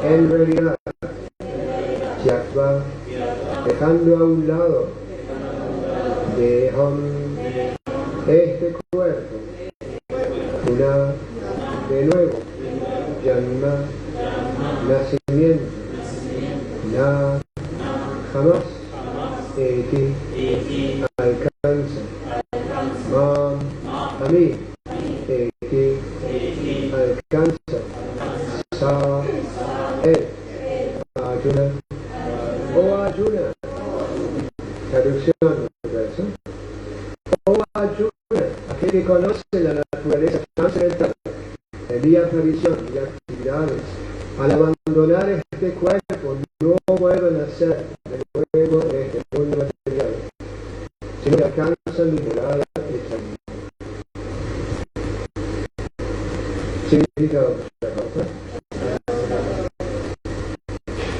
En realidad, Yaktva dejando a un lado, dejan este cuerpo, una de nuevo, Janma, nacimiento, na, jamás, eti, alcanza, mam, a mí, eti, alcanza, sa, él, Arjuna, oh Arjuna, traducción, verso, oh Arjuna, aquel que conoce la naturaleza trascendental, envía previsión y actividades, al abandonar este cuerpo no vuelve a nacer de nuevo en este mundo material, sino que alcanzan mi morada eterna. Significa otra cosa.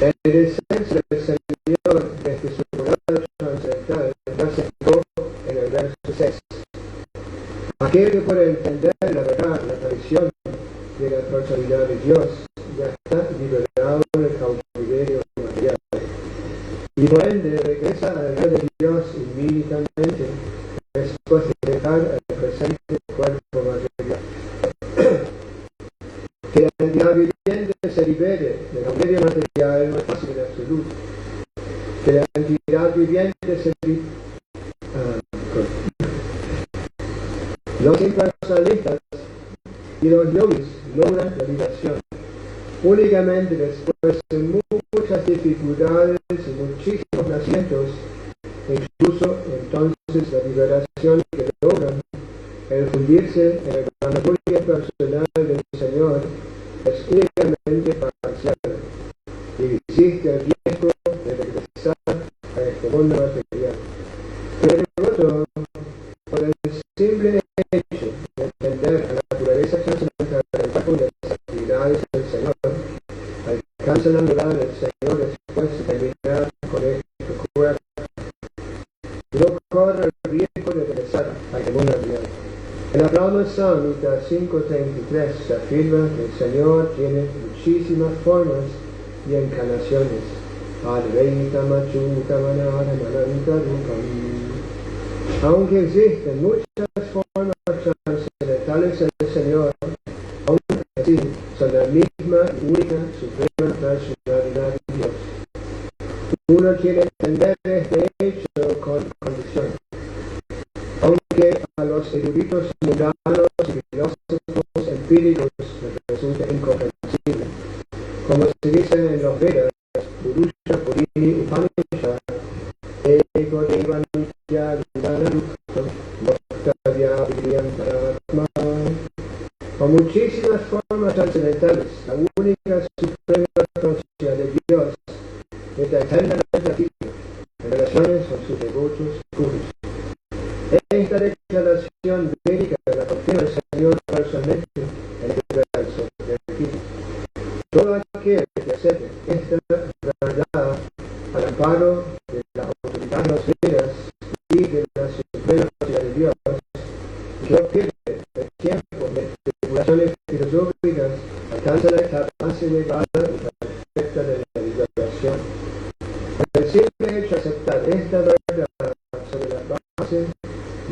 En esencia del Señor, desde su morada trascendental, ya se fijó en el verso 6. Aquel que puede entender la verdad, la tradición de la personalidad de Dios, ya está liberado del cautiverio material. Y por ende regresa al reino de Dios inmediatamente después de dejar el presente cuerpo material. Que la entidad viviente se libere del cautiverio material no es fácil en absoluto. Que la entidad viviente se libere. Los impersonalistas y los yogis logran la liberación únicamente después de muchas dificultades y muchísimos nacimientos. Incluso entonces la liberación que logran el fundirse en el vanagloria personal del Señor es únicamente parcial y existe el riesgo de regresar a este mundo material. Pero el devoto, por el simple hecho de entender la naturaleza trascendental del cuerpo y las actividades del Señor, alcanza la morada del Señor después de terminar con este cuerpo. No corre el riesgo de regresar a este mundo material. En la Brahma Samhita 5.33 se afirma que el Señor tiene muchísimas formas y encarnaciones. Advaita Machuta Manara Mananta Rupam. Aunque existen muchas formas trascendentales del Señor, aún así son la misma y única suprema personalidad de Dios. Uno quiere entender este hecho con condición. Aunque a los eruditos mundanos y filósofos empíricos les resulta incomprensible, como se dice en los Vedas, Purusha Purini Upanishad, Ego Devanitya Vidanarukta, Bhaktavya Vidyantaratma. Con muchísimas formas trascendentales, la única suprema conciencia de Dios está eternamente activa en relaciones con sus devotos puros. Esta declaración védica la confirma el Señor personalmente en el verso del Gita. Todo aquel que acepte esta verdad al amparo de la autoridad de los Vedas y de la suprema autoridad de Dios, que no pierde el tiempo de especulaciones filosóficas, alcanza la etapa elevada y perfecta de la liberación. Por el simple hecho de aceptar esta verdad sobre la base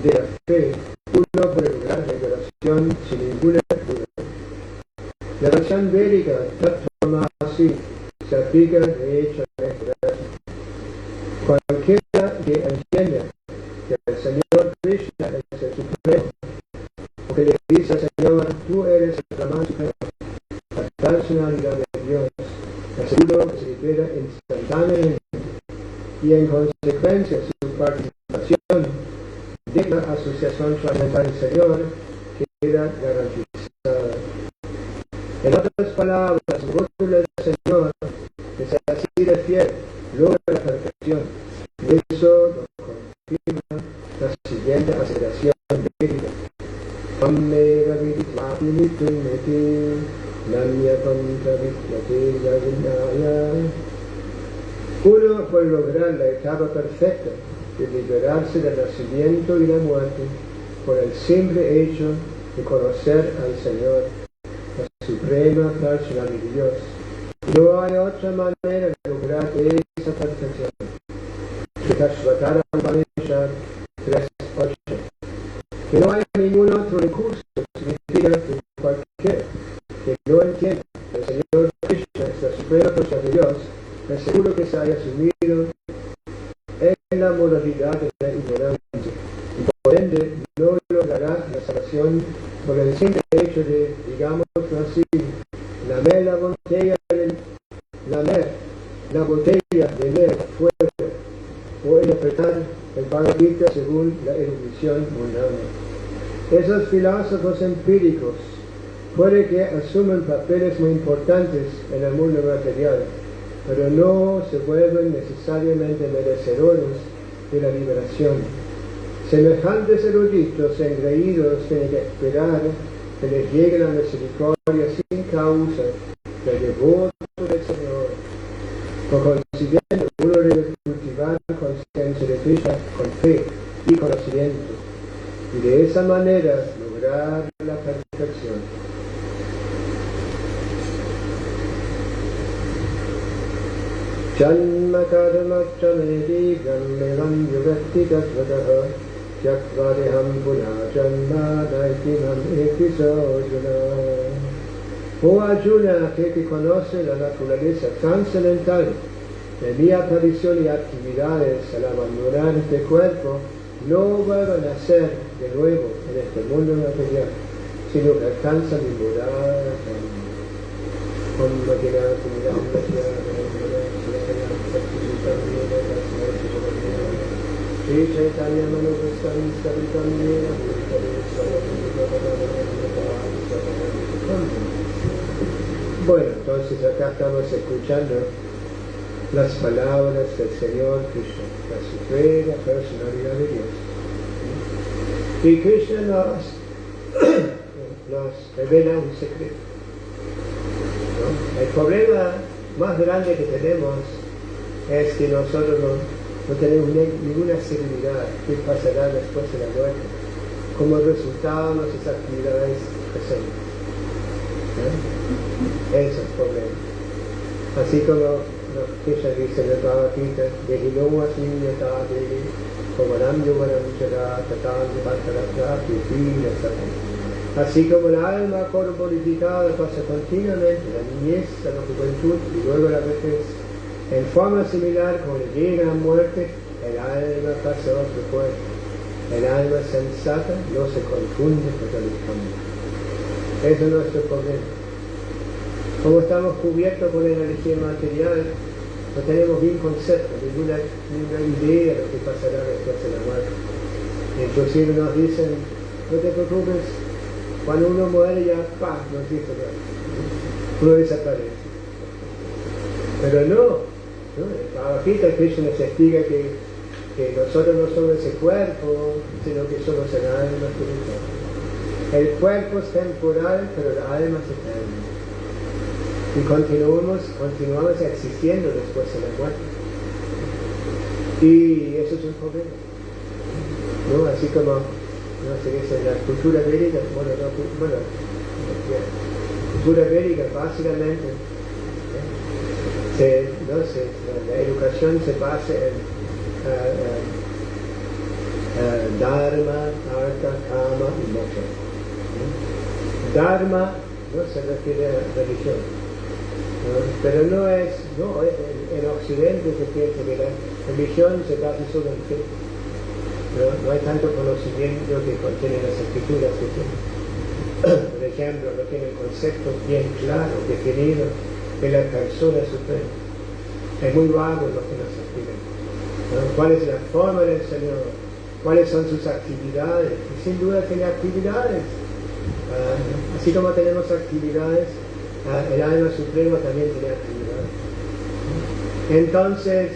de la fe, uno puede lograr la liberación sin ninguna duda. La versión védica, Tatvamasi, se aplica de hecho a este verso. Cualquiera que entienda que el Señor Krishna es el Supremo, o que le dice al Señor, tú eres el Brahman Supremo, la personalidad de Dios, aseguro que se libera instantáneamente y en consecuencia su participación de la asociación trascendental del Señor queda garantizada. En otras palabras, el devoto del Señor, que se así de fiel, logra la perfección. Y eso nos confirma la siguiente aseveración védica. Uno puede lograr la etapa perfecta de liberarse del nacimiento y la muerte por el simple hecho de conocer al Señor, la suprema personalidad de Dios. No hay otra manera de lograr esa perfección. Shvatara Upanishad 3.8. Que no hay ningún otro recurso, significa que cualquiera que no entienda el Señor Krishna es la suprema cosa de Dios, es seguro que se haya sumido en la modalidad de la ignorancia y por ende no logrará la salvación por el simple hecho de, digámoslo así, lamer la botella de leer fuerte o interpretar el Bhagavad Gita según la erudición mundana. Esos filósofos empíricos puede que asumen papeles muy importantes en el mundo material, pero no se vuelven necesariamente merecedores de la liberación. Semejantes eruditos engreídos tienen que esperar que les llegue la misericordia sin causa del devoto del Señor. Por consiguiente, uno debe cultivar conciencia de Krishna con fe y conocimiento, y de esa manera lograr la perfección. Janma karma chamedi gammevam yugati tatvataha yakvareham puna janma daitinam ekisojuna. Oh Arjuna, aquel que conoce la naturaleza trascendental de mi aparición y actividades al abandonar este cuerpo, no vuelva a nacer de nuevo en este mundo material, sino que alcanza mi morada. Bueno, entonces acá estamos escuchando las palabras del Señor Krishna, la suprema personalidad de Dios. Y Krishna nos revela un secreto, ¿no? El problema más grande que tenemos es que nosotros no tenemos ninguna seguridad de qué pasará después de la muerte, como resultado de nuestras actividades presentes. Ese es el problema. Así como Krishna dice en el Bhagavad Gita, Dehino asmi yata dehi, komanam yuvanam chara, tatam vipantarapta, pipina satam. Así como el alma corporificada pasa continuamente la niñez a la juventud y luego la vejez, en forma similar cuando llega la muerte, el alma pasa a otro cuerpo. El alma sensata no se confunde totalmente. Ese es nuestro problema. Como estamos cubiertos por la energía material, no tenemos bien concepto, ninguna idea de lo que pasará después de la muerte. Inclusive nos dicen, no te preocupes, cuando uno muere ya, ¡pam!, nos dice, uno desaparece. Pero no, el Bhagavad Gita Krishna nos explica que nosotros no somos ese cuerpo, sino que somos el alma espiritual. El cuerpo es temporal, pero el alma es eterna. Y continuamos existiendo después de la muerte. Y eso es un problema, ¿no? Así como, no sé qué es, la cultura védica, la cultura védica básicamente, la educación se basa en Dharma, Artha, Kama y Moksha. Dharma no se refiere a la religión. Pero en Occidente se piensa que la religión se basa solo en fe. No hay tanto conocimiento que contienen las escrituras que tienen. Por ejemplo, no tienen conceptos bien claros, definidos de la persona suprema. Es muy vago lo que nos explican. ¿Cuál es la forma del Señor? ¿Cuáles son sus actividades? Y sin duda tiene actividades. Así como tenemos actividades, el alma suprema también tiene actividades. Entonces,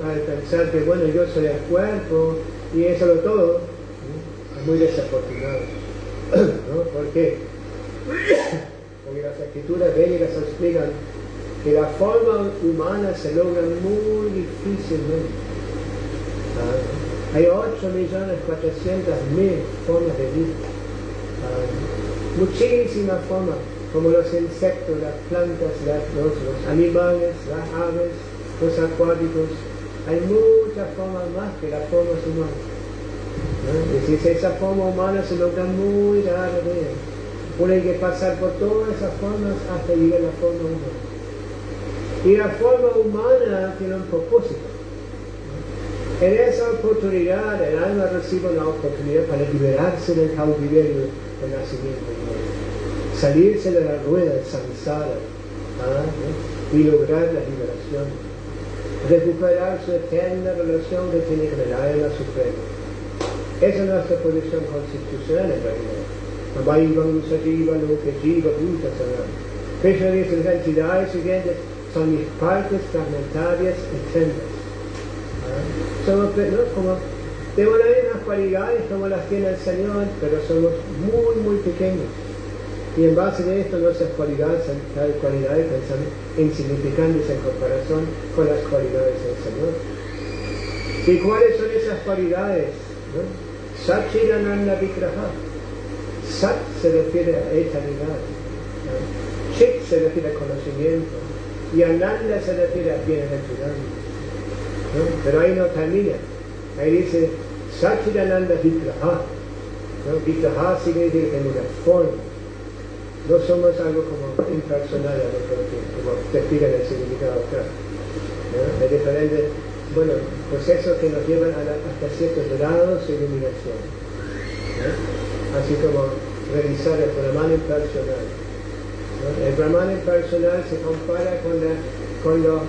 al pensar que bueno, yo soy el cuerpo y eso es todo, es muy desafortunado. ¿Por qué? Porque las escrituras védicas explican que la forma humana se logra muy difícilmente. Hay 8.400.000 formas de vida. Muchísimas formas, como los insectos, las plantas, los animales, las aves, los acuáticos, hay muchas formas más que las formas humanas. ¿No? Es decir, esa forma humana se logra muy rara vez. Uno hay que pasar por todas esas formas hasta llegar a la forma humana. Y la forma humana tiene un propósito. En esa oportunidad, el alma recibe una oportunidad para liberarse del cautiverio del nacimiento, ¿no? Salirse de la rueda del samsara, ¿no? Y lograr la liberación, recuperar su eterna relación que tiene con el alma suprema. Esa es nuestra posición constitucional en realidad. Abhaivam sajiva loke jiva bhuta saram. Krishna dice en las entidades siguientes son mis partes fragmentarias eternas. Somos, ¿no? Como, tenemos las mismas cualidades como las tiene el Señor, pero somos muy, muy pequeños. Y en base a esto nuestras cualidades son insignificantes en comparación con las cualidades del Señor. ¿Y cuáles son esas cualidades? ¿No? Satchidananda Vigraha. Sat se refiere a eternidad. ¿No? Chit se refiere a conocimiento. Y Ananda se refiere a bienaventuranza. ¿No? Pero ahí no termina. Ahí dice Satchidananda Vigraha. ¿No? Vigraha significa que tiene una forma. No somos algo como impersonal, como te explican el significado acá. ¿No? Hay diferentes, bueno, procesos que nos llevan hasta ciertos grados de iluminación. ¿No? Así como revisar el Brahman impersonal. ¿No? El Brahman impersonal se compara con los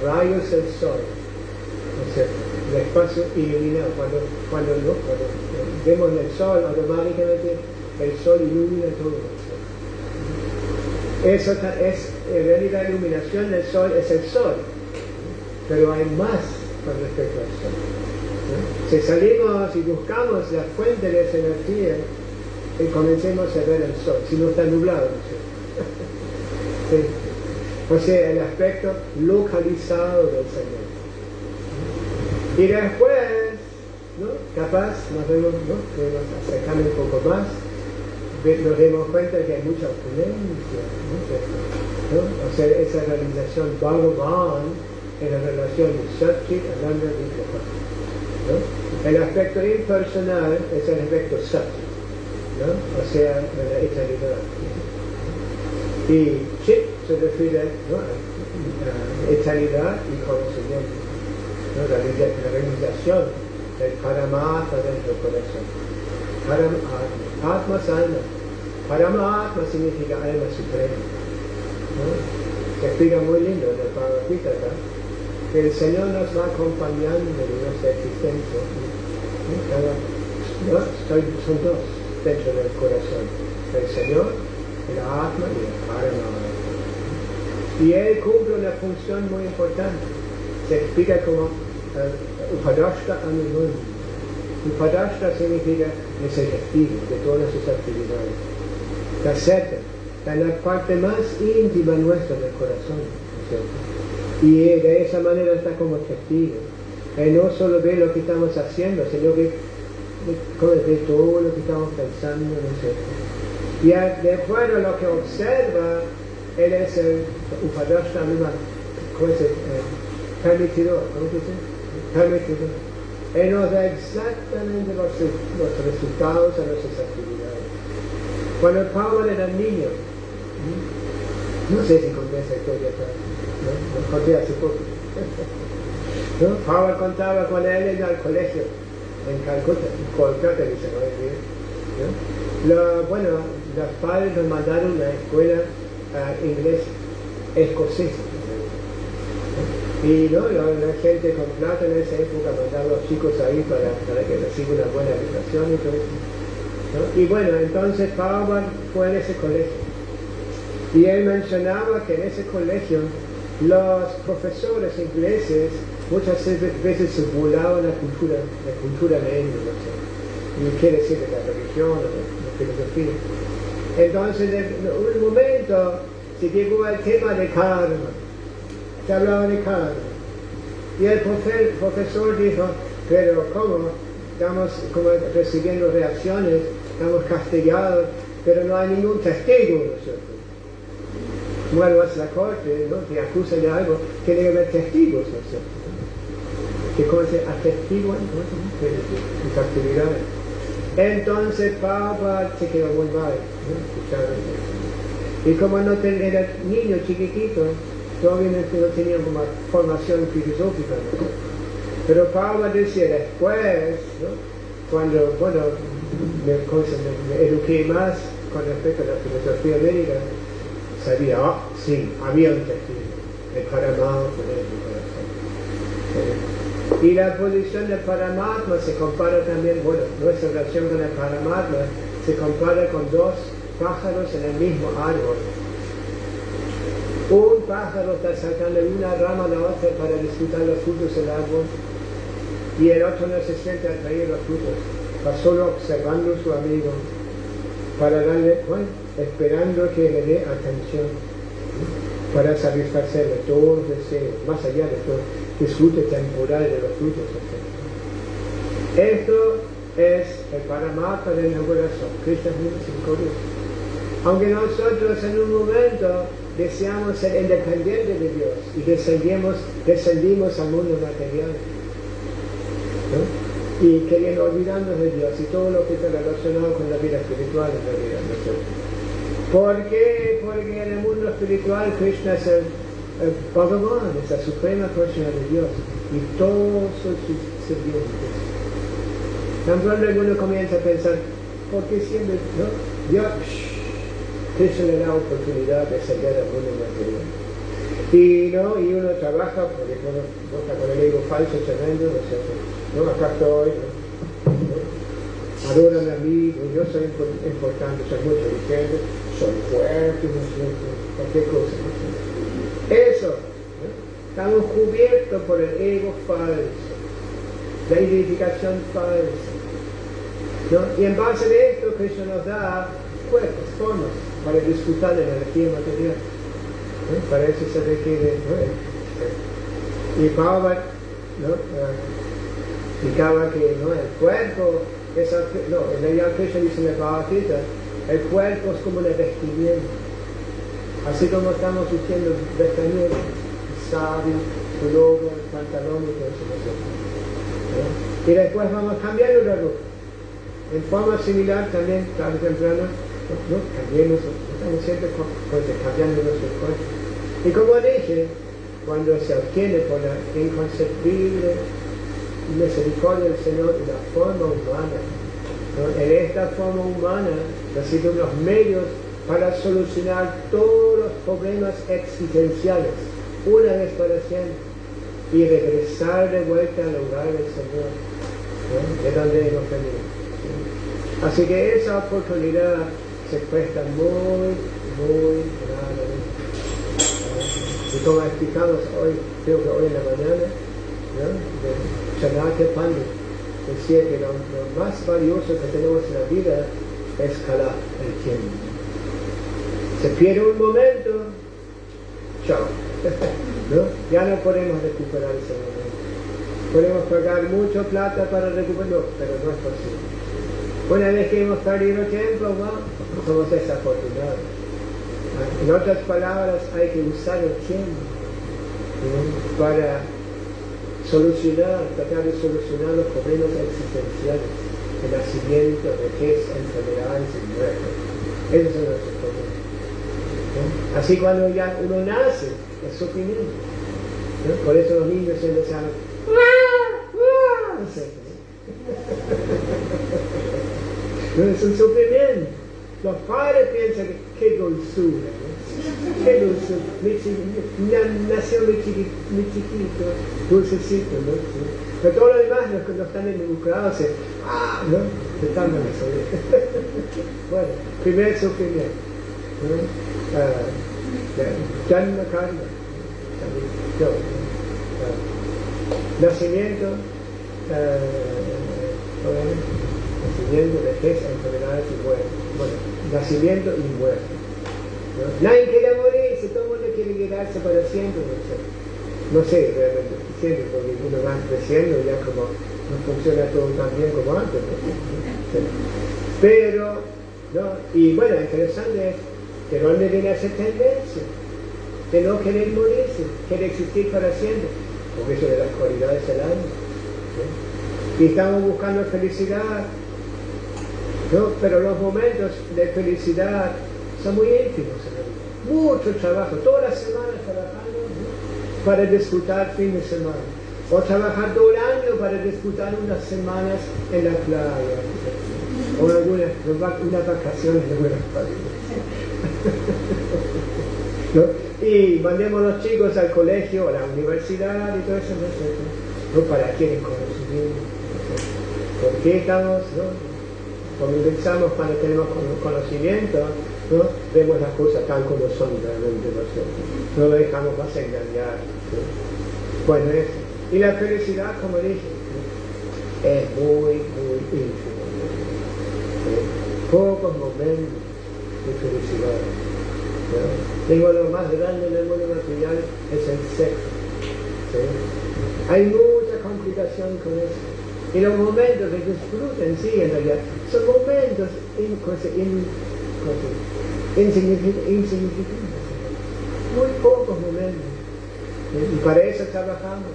rayos del sol. O sea, el espacio iluminado. Cuando vemos el sol, automáticamente el sol ilumina todo. Eso es, en realidad, la iluminación del sol es el sol, pero hay más con respecto al sol. ¿No? Si salimos y buscamos la fuente de esa energía, y comencemos a ver el sol, si no está nublado, ¿no? Sí. O sea, el aspecto localizado del Señor. Y después, ¿no? Capaz nos vemos, ¿no? Nos acercamos un poco más, nos damos cuenta que hay mucha opulencia, ¿no? O sea, esa realización Bhagavan en la relación de Satchit, Ananda y Vigraha, ¿no? El aspecto impersonal es el aspecto Sat, ¿no? O sea, la eternidad. Y Chit se refiere, ¿no? a eternidad y conocimiento, ¿no? La realización del Paramatma dentro del corazón. Atma es alma. Paramatma significa alma suprema. ¿No? Se explica muy lindo en el Bhagavad Gita acá, que el Señor nos va acompañando en nuestra existencia. ¿No? Son dos dentro del corazón: el Señor, el Atma y el Paramatma. Y Él cumple una función muy importante. Se explica como Upadashta Anumam. Upadashta significa es el testigo de todas sus actividades. Está cerca, está en la parte más íntima nuestra del corazón, ¿no es cierto? Y de esa manera está como testigo. Él no solo ve lo que estamos haciendo, sino que ve todo lo que estamos pensando, ¿no es cierto? Y de acuerdo a lo que observa, Él es el Upadashta Anumam, ¿cómo es el permitidor? ¿Cómo se dice? Permitidor. Él nos da exactamente los resultados de nuestras actividades. Cuando el Pablo era niño, no sé si conté esa historia acá, ¿no? Lo conté hace poco. ¿No? Pablo contaba cuando él iba al colegio en Calcuta, en Kolkata, dicen hoy en día. ¿No? Bueno, los padres nos mandaron a una escuela inglesa, escocesa. Y ¿no? la gente con plata en esa época mandaba a los chicos ahí para que reciban una buena educación y todo eso, ¿no? Y bueno, entonces Pablo fue en ese colegio. Y él mencionaba que en ese colegio los profesores ingleses muchas veces se burlaban la cultura de ellos, no sé. Y quiere decir de la religión o de la filosofía. Entonces, en un momento se llegó al tema de karma. Se hablaba de karma. Y el profesor dijo, pero ¿cómo? Estamos como recibiendo reacciones, estamos castigados, pero no hay ningún testigo, ¿no es cierto? Cuando vas a la corte, ¿no? Te acusan de algo, tiene que haber testigos, ¿no es cierto? que cómo se atestiguan sus actividades. Entonces Papa se quedó muy mal, ¿no? Y como no era niño chiquitito, todavía no tenía una formación filosófica, ¿no? Pero Papa decía después, ¿no? Cuando, bueno, me eduqué más con respecto a la filosofía médica, sabía, sí, había un testigo, el Paramatma en mi corazón. Y la posición del Paramatma se compara también, bueno, nuestra relación con el Paramatma se compara con dos pájaros en el mismo árbol. Un pájaro está sacando de una rama a la otra para disfrutar los frutos del árbol, y el otro no se siente atraído a los frutos, va solo observando a su amigo para darle, bueno, esperando que le dé atención, ¿no? Para satisfacerle todos los deseos, más allá de todo disfrute temporal de los frutos. Esto es el Paramatma de nuestro corazón, Krishna es muy misericordioso. Aunque nosotros en un momento deseamos ser independientes de Dios y descendimos al mundo material, ¿no? Y queriendo olvidarnos de Dios y todo lo que está relacionado con la vida espiritual en realidad, ¿no es cierto? ¿Por qué? Porque en el mundo espiritual Krishna es el Bhagavan, es la suprema persona de Dios y todos sus sirvientes. Tan pronto uno comienza a pensar, ¿por qué siempre, no? Dios, Krishna le da oportunidad de ascender al mundo material. Y uno trabaja porque uno está con el ego falso tremendo, ¿no es cierto? ¿No? Acá estoy, ¿no? Adoran a mí, yo soy importante, soy muy inteligente, soy fuerte, ¿no es cierto? Cualquier cosa, ¿no es cierto? Eso, ¿no? Estamos cubiertos por el ego falso, la identificación falsa, ¿no? Y en base de esto, Krishna nos da cuerpos, formas, para disfrutar de la energía material. Para eso se requiere, ¿no? Y Prabhupada, ¿no? Explicaba que, ¿no? El cuerpo, en realidad Krishna dice en la Bhagavad Gita, el cuerpo es como una vestimenta, así como estamos diciendo vestimenta, sabio, pullover, pantalón y todo eso, ¿no? Y después vamos cambiando la ropa. En forma similar también, tarde o temprano, ¿no? Cambiemos, estamos siempre cambiando nuestros cuerpos. Y como dije, cuando se obtiene por la inconcebible misericordia del Señor en la forma humana, ¿no? En esta forma humana recibimos los medios para solucionar todos los problemas existenciales, una vez para siempre, y regresar de vuelta al hogar del Señor, ¿no? De donde hemos venido. Así que esa oportunidad se presta muy, muy raramente. Y como explicamos hoy, creo que hoy en la mañana, ¿no? De Chanakya Pandit, decía que lo más valioso que tenemos en la vida es Kala, el tiempo. Se pierde un momento, chao, ¿no? Ya no podemos recuperar ese momento. Podemos pagar mucha plata para recuperarlo, pero no es posible. Una vez que hemos perdido tiempo, ¿no? Somos desafortunados. En otras palabras, hay que usar el tiempo, ¿no? Para tratar de solucionar los problemas existenciales, el nacimiento, vejez, enfermedades y muerte. Esos son nuestros problemas, ¿no? Así cuando ya uno nace, es sufrimiento, ¿no? Por eso los niños siempre saben, no sé, ¿no? Es un sufrimiento. Los padres piensan que qué dulzura, ¿no? Qué dulzura. Nació mi chiquito, dulcecito, ¿no? ¿Sí? Pero todos los demás, los que no están involucrados, ¿no? Se están en eso. Bueno, primer sufrimiento, ¿no? Janma karma, nacimiento, nacimiento, vejez, enfermedades y muerte. Bueno, nacimiento y muerte, ¿no? Nadie quiere morirse, todo el mundo quiere quedarse para siempre, no sé realmente, siempre, porque uno va creciendo y ya como no funciona todo tan bien como antes, ¿no? Sí. Pero, ¿no? Y bueno, interesante es que dónde viene esa tendencia de no querer morirse, quiere existir para siempre, porque eso de las cualidades del alma. Y estamos buscando felicidad, ¿no? Pero los momentos de felicidad son muy íntimos en la vida. Mucho trabajo, toda la semana trabajando, ¿no? Para disfrutar fin de semana. O trabajar todo el año para disfrutar unas semanas en la playa. O unas vacaciones de buenas familias. ¿No? Y mandemos a los chicos al colegio, a la universidad y todo eso, ¿no? ¿Para quieren conocimiento? ¿Por qué estamos, no? Cuando pensamos, cuando tenemos conocimiento, ¿no? Vemos las cosas tal como son realmente nosotros. No lo dejamos más engañar, ¿no? Bueno, eso. Y la felicidad, como dije, ¿no? Es muy, muy ínfima. Pocos momentos de felicidad, ¿no? Digo, lo más grande en el mundo material es el sexo, ¿sí? Hay mucha complicación con eso. Y los momentos de disfrute en sí, en realidad, son momentos insignificantes. Muy pocos momentos. Y para eso trabajamos,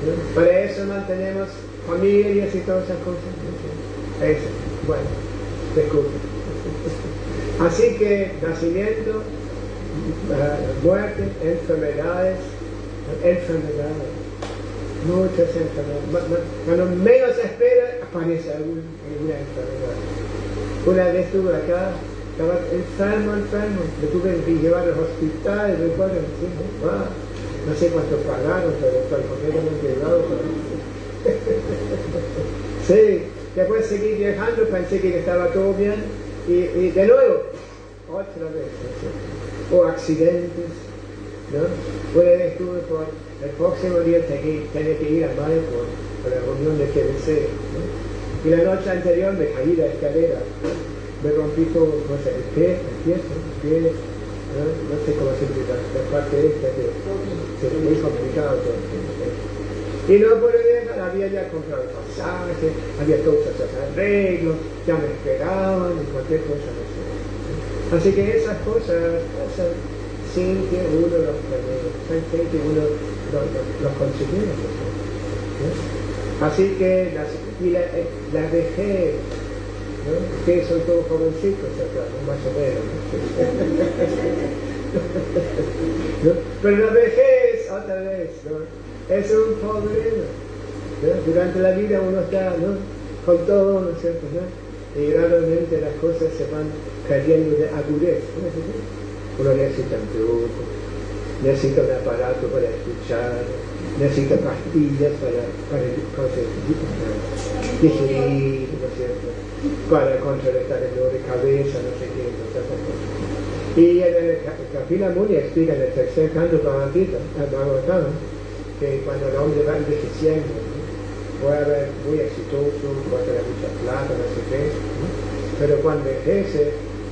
¿no? Para eso mantenemos familias y todas esas cosas, ¿no? Eso, bueno, disculpen. Así que nacimiento, muerte, enfermedades, muchas enfermedades. Cuando menos se espera, aparece alguna enfermedad. Una vez estuve acá, estaba enfermo, me tuve que llevar al hospital, recuerdo, ¿sí? No sé cuánto pagaron, pero estoy completamente llevado. Sí, después seguí viajando, pensé que estaba todo bien, y de nuevo, otra vez, ¿no? O accidentes, ¿no? Una vez estuve por el próximo día tenía que ir a Mayo por la reunión de TBC, ¿no? Y la noche anterior me caí de la escalera, ¿no? Me rompí todo, no sé, el pie, ¿no? No sé cómo se dice, la parte esta que es muy complicado todo. Y no pude viajar, había ya comprado el pasaje, había todos esos arreglos, ya me esperaban y cualquier cosa, no sé. Así que esas cosas pasan sin que uno los planee, sin que uno los considere, ¿no? Así que la vejez, ¿no? Ustedes son todos jovencitos acá, más o menos, ¿no? Pero la vejez, otra vez, ¿no? Es un problema, ¿no? Durante la vida uno está, ¿no? Con todo, ¿no es cierto? ¿No? Y gradualmente las cosas se van cayendo de agudez, ¿no? Uno necesita un truco, necesita un aparato para escuchar, necesita pastillas para digerir, ¿no es cierto? Para contrarrestar el dolor de cabeza, no sé qué, no sé cómo. Y en el Kapila Muni explica en el tercer canto Bhagavatam que cuando el hombre va envejeciendo, ¿no? Puede haber muy exitoso, puede tener mucha plata, no sé qué, ¿no? Pero cuando envejece,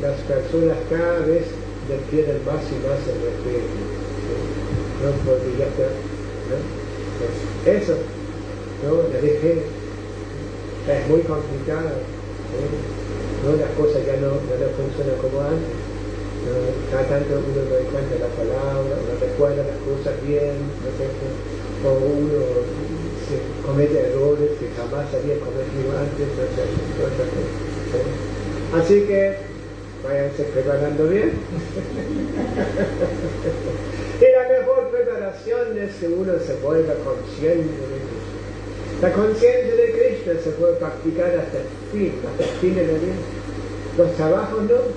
las personas cada vez le pierden más y más el respeto, ¿no? Porque ya está, ¿no? Pues eso, ¿no? La vejez es muy complicada, ¿no? Las cosas ya no funcionan como antes. Cada tanto uno no encuentra la palabra, no recuerda las cosas bien, ¿no es cierto? O uno se comete errores que jamás había cometido antes, no sé, ¿sí? Así que váyanse preparando bien. Y la mejor preparación es que uno se vuelva consciente de Cristo. La conciencia de Cristo se puede practicar hasta el fin de la vida. Los trabajos no.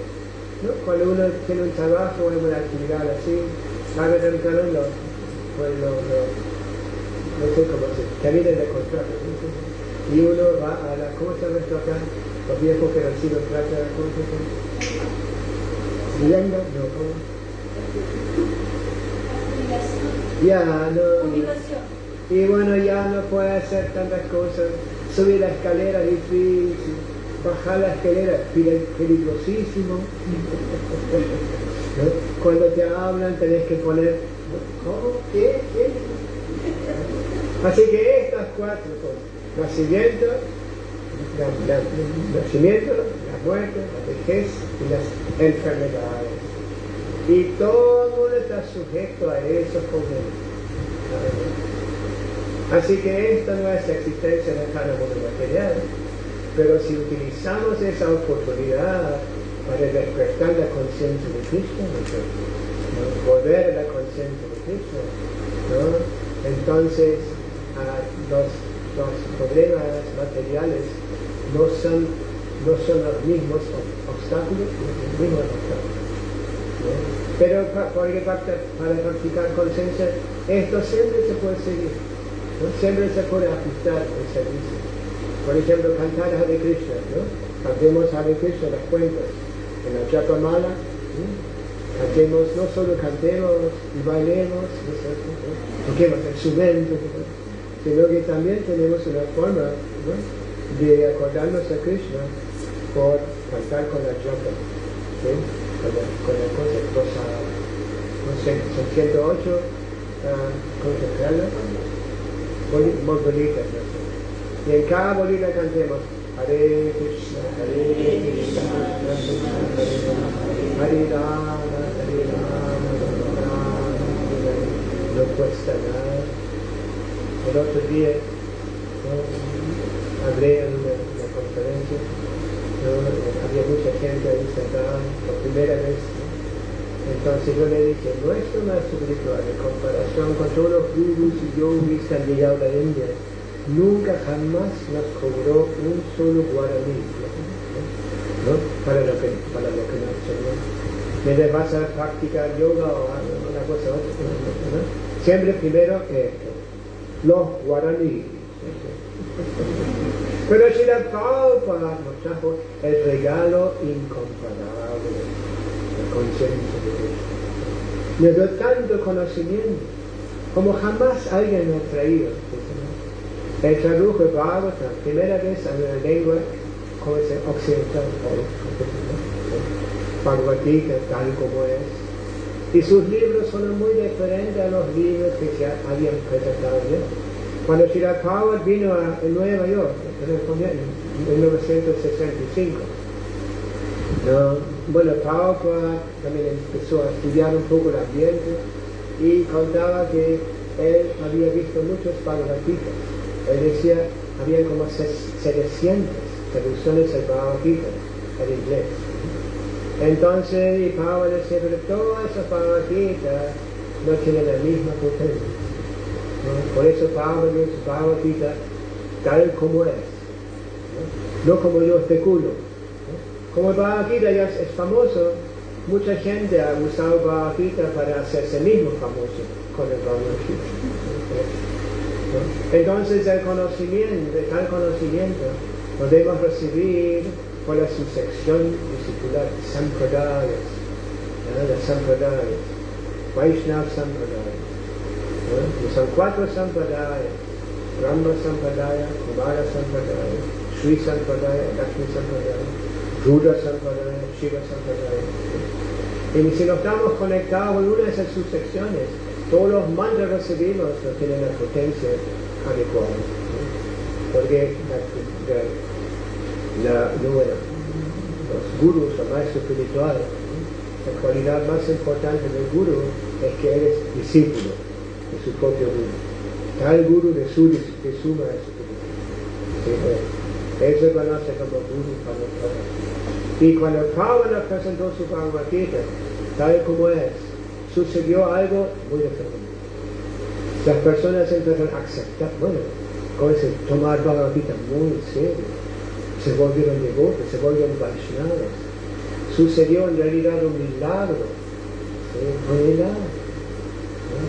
¿No? Cuando uno tiene un trabajo o una actividad así, tarde o temprano no sé cómo se termina de contrato, ¿no? Y uno va a la, ¿cómo se llama esto acá? Los viejos que reciben plata, ¿cómo se llama? ¿Vivienda? No, ¿cómo? Ya, no. Y bueno, ya no puede hacer tantas cosas, subir la escalera difícil, bajar la escalera, peligrosísimo. ¿No? Cuando te hablan tenés que poner, ¿cómo? ¿Qué? Así que estas cuatro cosas: nacimiento, la muerte, la vejez y las enfermedades. Y todo el mundo está sujeto a esos problemas. Así que esta no es la existencia de cada mundo material, pero si utilizamos esa oportunidad para despertar la conciencia de Krishna, ¿no? Volver a la conciencia de Krishna, ¿no? Entonces los problemas materiales no son los mismos obstáculos, ¿no? Pero para practicar conciencia, esto siempre se puede seguir, ¿no? Siempre se puede ajustar el servicio. Por ejemplo, cantar Hare Krishna, ¿no? Cantemos Hare Krishna las cuentas en la Japamala, ¿no? Cantemos, no solo cantemos y bailemos, ¿no? Toquemos instrumentos, ¿no? Sino que también tenemos una forma, ¿no? De acordarnos a Krishna por cantar con la japa, ¿sí? con la cosa, no sé, son 108 cosas claras, bolitas, ¿no? Y en cada bolita cantemos Hare Krishna, Hare Krishna, Krishna Krishna, Hare Rama, Hare Rama, Rama Rama, no cuesta nada. El otro día, ¿no? Hablé en una conferencia, ¿no? Había mucha gente ahí sentada por primera vez, ¿no? Entonces yo le dije, nuestro maestro espiritual, en comparación con todos los gurus y yogis que han llegado a la India, nunca jamás nos cobró un solo guaraní, ¿no? Para lo que nos enseñó. Mientras vas a practicar yoga o una cosa u otra, ¿no? Siempre primero esto, los guaraníes. Pero Srila Prabhupada nos trajo el regalo incomparable, la conciencia de Dios. Nos dio tanto conocimiento como jamás alguien nos ha traído. El Charuja Bhagavatam, primera vez en la lengua occidental, Bhagavad Gita, tal como es. Y sus libros son muy diferentes a los libros que se habían presentado ya. Cuando Srila Prabhupada vino a Nueva York, en 1965, bueno, Prabhupada también empezó a estudiar un poco el ambiente y contaba que él había visto muchos Bhagavad Gita. Él decía, había como 700 traducciones del Bhagavad Gita en inglés. Entonces, y Prabhupada decía, pero todas esas Bhagavad Gita no tienen la misma potencia, ¿no? Por eso Prabhupada dice Bhagavad Gita tal como es, ¿no? No como yo especulo, ¿no? Como el Bhagavad Gita ya es famoso, mucha gente ha usado Bhagavad Gita para hacerse mismo famoso con el Bhagavad Gita, ¿no? Entonces el conocimiento, tal conocimiento, lo debemos recibir por la subsección discipular, sampradayas, ¿no? Las sampradayas, Vaishnava sampradaya, ¿no? Son 4 sampradayas, Brahma sampradaya, Kumara sampradaya, Sri sampradaya, Lakshmi sampradaya, Rudra sampradaya, Shiva sampradaya. Y si no estamos conectados con una de esas subsecciones, todos los mantras recibidos no tienen la potencia adecuada, ¿no? Porque los gurus, los maestros espirituales, la cualidad más importante del guru es que eres discípulo de su propio guru, tal guru de su maestro espiritual. ¿Sí? Él se conoce como guru para nosotros. Y cuando Prabhupada presentó su Bhagavad Gita, tal como es, sucedió algo muy diferente. Las personas empezaron a aceptar, bueno, tomar Bhagavad Gita muy en serio. Se volvieron devotos, se volvieron Vaishnavas. Sucedió en realidad un milagro, ¿sí? Un milagro, ¿no?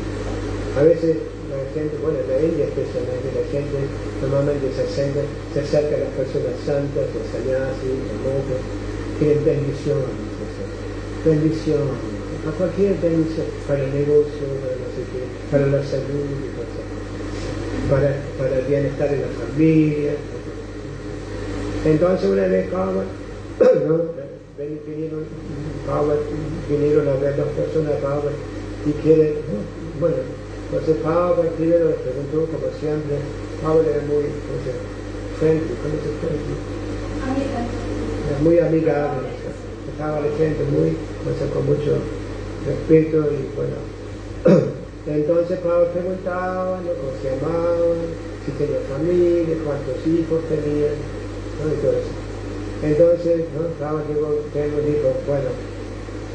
A veces la gente, bueno, en la India especialmente, la gente normalmente se acerca a las personas santas, los sannyasis, los monjes, tienen bendiciones, a cualquier bendición, para el negocio, para no sé qué, para la salud, para el bienestar de la familia. Entonces una vez ¿no? vinieron a ver 2 personas y quieren, ¿no? Bueno, entonces Prabhupada primero les preguntó, como siempre, Prabhupada era muy friendly, ¿cómo se friendly? Era muy amigable, estaba la gente muy, con mucho respeto y bueno, Entonces Pablo preguntaba, ¿no?, cómo se llamaban, si tenía familia, cuántos hijos tenían, ¿no?, y todo eso. Entonces, ¿no?, Pablo dijo, bueno,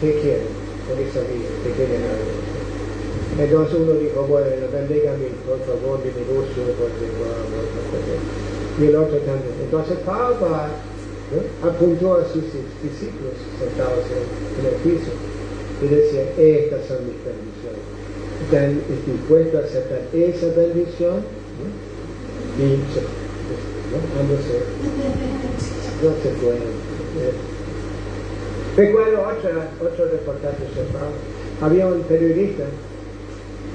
¿qué quieren con esa vida? ¿Qué quieren algo? Entonces uno dijo, bueno, bendiga a mí, por favor, mi negocio, porque y el otro también. Entonces Pablo, ¿no?, apuntó a sus discípulos sentados en el piso y decía, estas son mis bendiciones. ¿Están dispuestos a aceptar esa bendición? ¿No? Y no se pueden. Recuerdo otro reportaje sobre Pablo. Había un periodista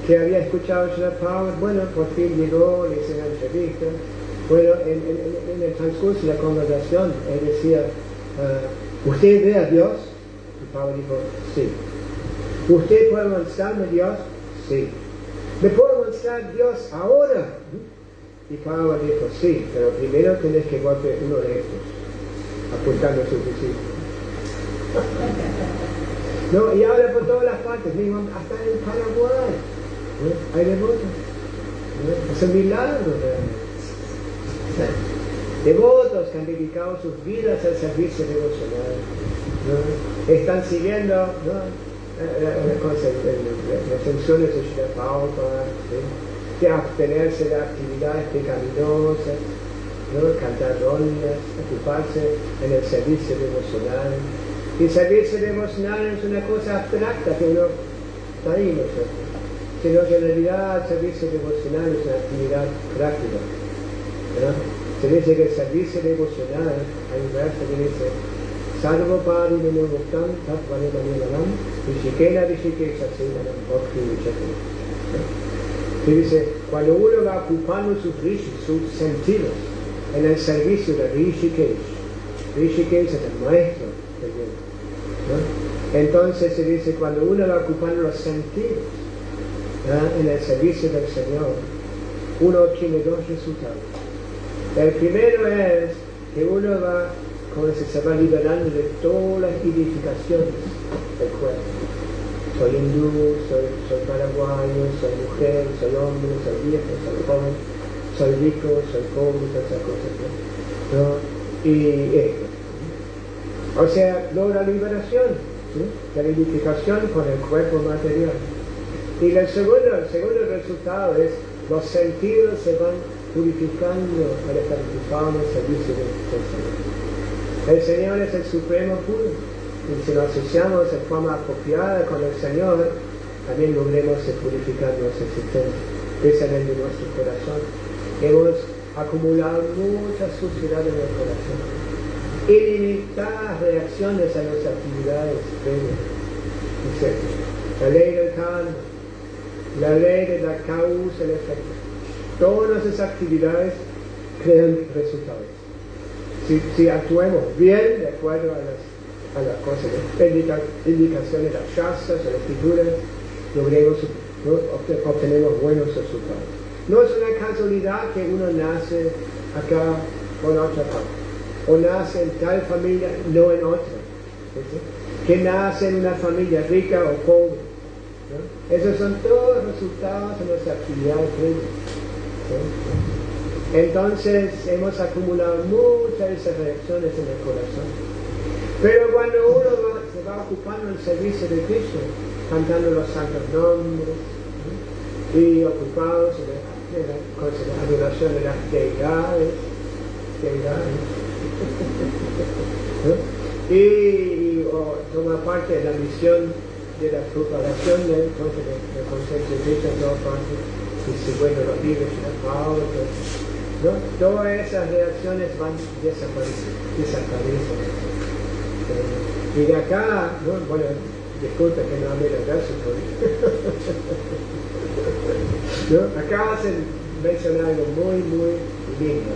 que había escuchado sobre Pablo, bueno, por fin llegó, le hice una entrevista. Bueno, en el transcurso de la conversación, él decía, ¿usted ve a Dios? Y Pablo dijo, sí. ¿Usted puede mostrarme Dios? Sí. ¿Me puede mostrar Dios ahora? Y Pablo dijo, sí, pero primero tenés que golpear uno de estos, apuntando a sus discípulos. No, y ahora por todas las partes, mismo hasta en Paraguay, ¿no?, hay devotos, ¿no? Es un milagro realmente. Devotos que han dedicado sus vidas al servicio devocional, ¿no? Están siguiendo, ¿no?, las funciones de Srila Prabhupada, ¿sí?, de abstenerse de actividades pecaminosas, ¿no?, cantar ronias, ocuparse en el servicio devocional. Y el servicio devocional es una cosa abstracta que uno está ahí, ¿no es cierto?, sino que en realidad el servicio devocional es una actividad práctica, ¿no? Se dice que el servicio devocional, hay un verso que dice, Sarvo Pari Menamuktam Tat Vanemanam Vishikena Vishikesha Sedanam Bhakti Vichakena. Se dice, cuando uno va ocupando sus sentidos en el servicio de Rishikesh, Rishikesh es el maestro del bien, ¿no? Entonces se dice, cuando uno va ocupando los sentidos, ¿no?, en el servicio del Señor, uno obtiene dos resultados. El primero es que uno va, como se va liberando de todas las identificaciones del cuerpo. Soy hindú, soy paraguayo, soy mujer, soy hombre, soy viejo, soy joven, soy rico, soy pobre, todas esas cosas, ¿no? Y esto. O sea, logra liberación, ¿sí?, la identificación con el cuerpo material. Y el segundo resultado es, los sentidos se van purificando para estar ocupados en el servicio del Señor. El Señor es el supremo puro, y si nos asociamos de forma apropiada con el Señor, también logremos purificar nuestra existencia, especialmente nuestro corazón. Hemos acumulado mucha suciedad en el corazón, ilimitadas reacciones a nuestras actividades previas, etc. La ley del karma, la ley de la causa y el efecto. Todas esas actividades crean resultados. Si actuemos bien de acuerdo a las cosas, indicaciones, las shastras, las escrituras, obtenemos buenos resultados. No es una casualidad que uno nace acá o en otra parte, o nace en tal familia, no en otra, ¿sí?, que nace en una familia rica o pobre, ¿no? Esos son todos resultados de nuestra actividad previa, ¿sí? Entonces hemos acumulado muchas de esas reacciones en el corazón. Pero cuando uno se va ocupando el servicio de Cristo, cantando los santos nombres, ¿no?, y ocupados en la adoración de las deidades, ¿no?, y toma parte en la misión de la propagación del concepto de Cristo en todas partes, distribuendo los libros y la Pablo, ¿no? Todas esas reacciones van desapareciendo. Y de acá, ¿no?, bueno, disculpa que no hable de verso, ¿no?, acá hacen mencionar algo muy, muy lindo,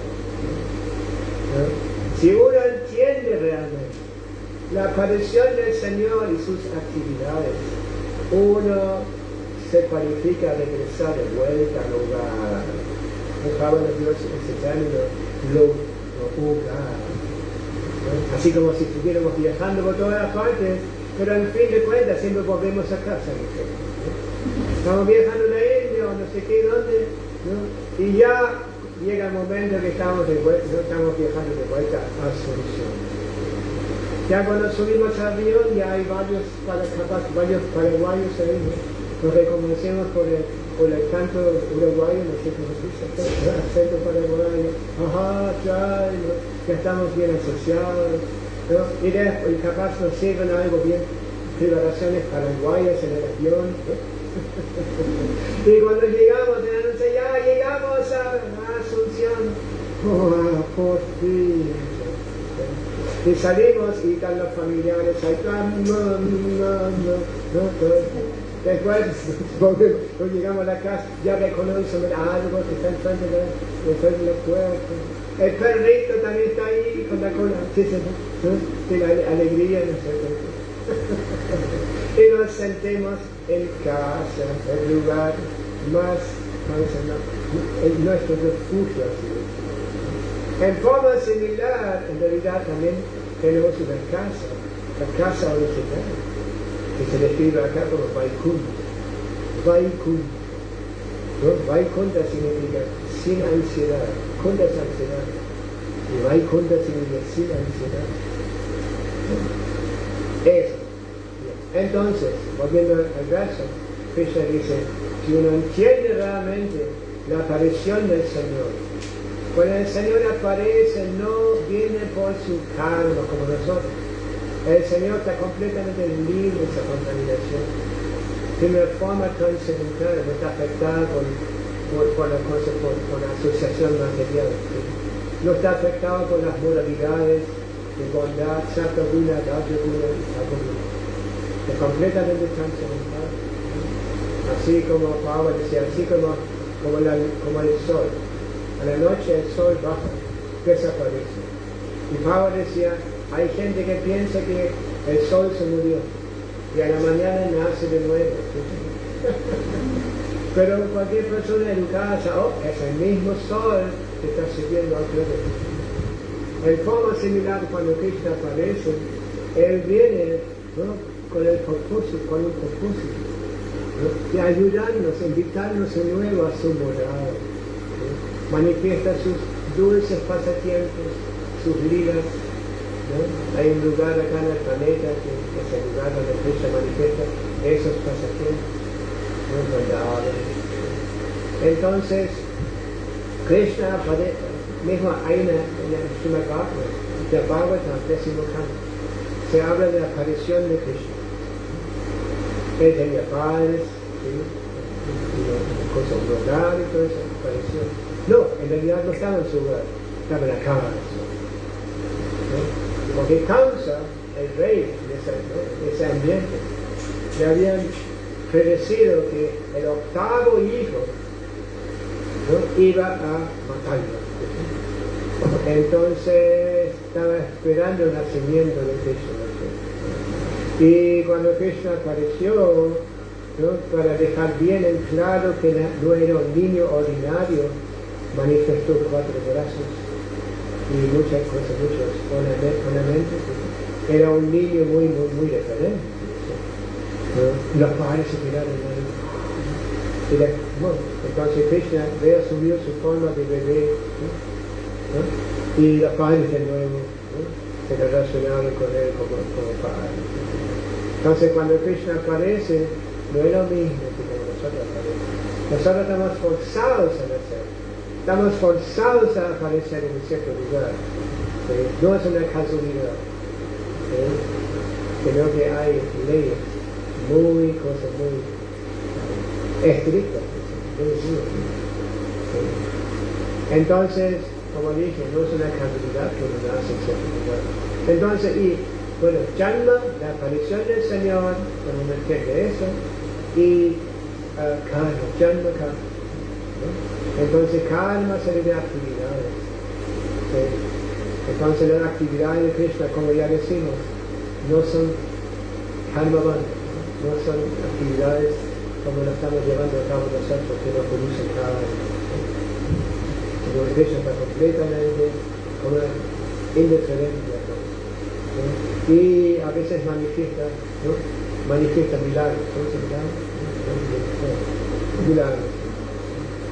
¿no? Si uno entiende realmente la aparición del Señor y sus actividades, uno se cualifica a regresar de vuelta al hogar. Acaba de Dios ese término, hogar. ¿No? Así como si estuviéramos viajando por todas las partes pero al fin de cuentas siempre volvemos a casa, ¿no? Estamos viajando a la India o no sé qué, dónde, ¿no? Y ya llega el momento que estamos viajando de vuelta a Asunción. Ya cuando subimos al avión ya hay varios paraguayos ahí, ¿no? Nos reconocemos por el canto uruguayo, no sé cómo se dice, el acento paraguayo, ajá, ya, ¿no? Ya estamos bien asociados, ¿no? Y capaz nos sirven algo bien, preparaciones paraguayas en el avión, ¿no? Y cuando llegamos, ya llegamos a Asunción, por fin. Y salimos y están los familiares ahí, después cuando llegamos a la casa, ya reconocemos el árbol que está enfrente de la puerta. El perrito también está ahí con la cola, tiene alegría, no sé. Y nos sentemos en casa, el lugar más, en nuestro refugio. En forma similar, en realidad también tenemos una casa, la casa original, que se describe acá como Vaikunta. Vaikunta. ¿No? Vaikunta significa sin ansiedad, Kunta es ansiedad, y Vaikunta significa sin ansiedad. Eso. Entonces, volviendo al verso, Krishna dice, si uno entiende realmente la aparición del Señor, cuando el Señor aparece no viene por su karma como nosotros. El Señor está completamente libre de esa contaminación. Tiene una forma trascendental, no está afectada por la asociación material. ¿Sí? No está afectado por las moralidades de bondad, sataguna, rajaguna y tamaguna. Es completamente trascendental. Así como Pablo decía, así como el sol. A la noche el sol baja, desaparece. Y Pablo decía, hay gente que piensa que el sol se murió y a la mañana nace de nuevo. Pero cualquier persona educada sabe, es el mismo sol que está sirviendo a otro. En forma similar, cuando Krishna aparece, él viene, ¿no? con un propósito, ¿no? de ayudarnos, invitarnos de nuevo a su morada. ¿no? Manifiesta sus dulces pasatiempos, sus ligas. ¿no? Hay un lugar acá en el planeta que es el lugar donde Krishna manifiesta esos pasatiempos. Entonces, Krishna mismo hay una Srimad Bhagavatam, 10º canto, se habla de la aparición de Krishna. Él tenía padres, ¿sí? Cosas de hogar y toda esa aparición. No, en realidad no estaba en su hogar, estaba en la casa. ¿no? Porque Kamsa, el rey de ese ambiente, le habían predecido que el octavo hijo, ¿no? iba a matarlo. Entonces estaba esperando el nacimiento de Krishna. Y cuando Krishna apareció, ¿no? para dejar bien en claro que no era un niño ordinario, manifestó 4 brazos y muchas cosas, muchos ornamentos. Era un niño muy diferente. ¿no? Los padres se quedaron ahí. Entonces Krishna reasumió su forma de bebé, ¿no? y los padres de nuevo se relacionaron con él como padre. Entonces cuando Krishna aparece, no es lo mismo que como nosotros aparecemos. Nosotros estamos forzados a nacer, estamos forzados a aparecer en un cierto lugar. ¿sí? No es una casualidad, ¿sí? sino que hay leyes muy estrictas. ¿sí? Entonces, como dije, no es una casualidad que uno nace en cierto lugar. Entonces, Janma, la aparición del Señor, cuando uno entiende eso, y karma, Janma karma. ¿no? Entonces, karma se debe a actividades. ¿sí? Entonces, las actividades de Krishna, como ya decimos, no son karma bandha, no son actividades como lo estamos llevando a cabo nosotros, que no producen karma. Krishna está completamente indiferente a todo. ¿no? Y a veces manifiesta, ¿no? Manifiesta milagros, ¿no? Milagros.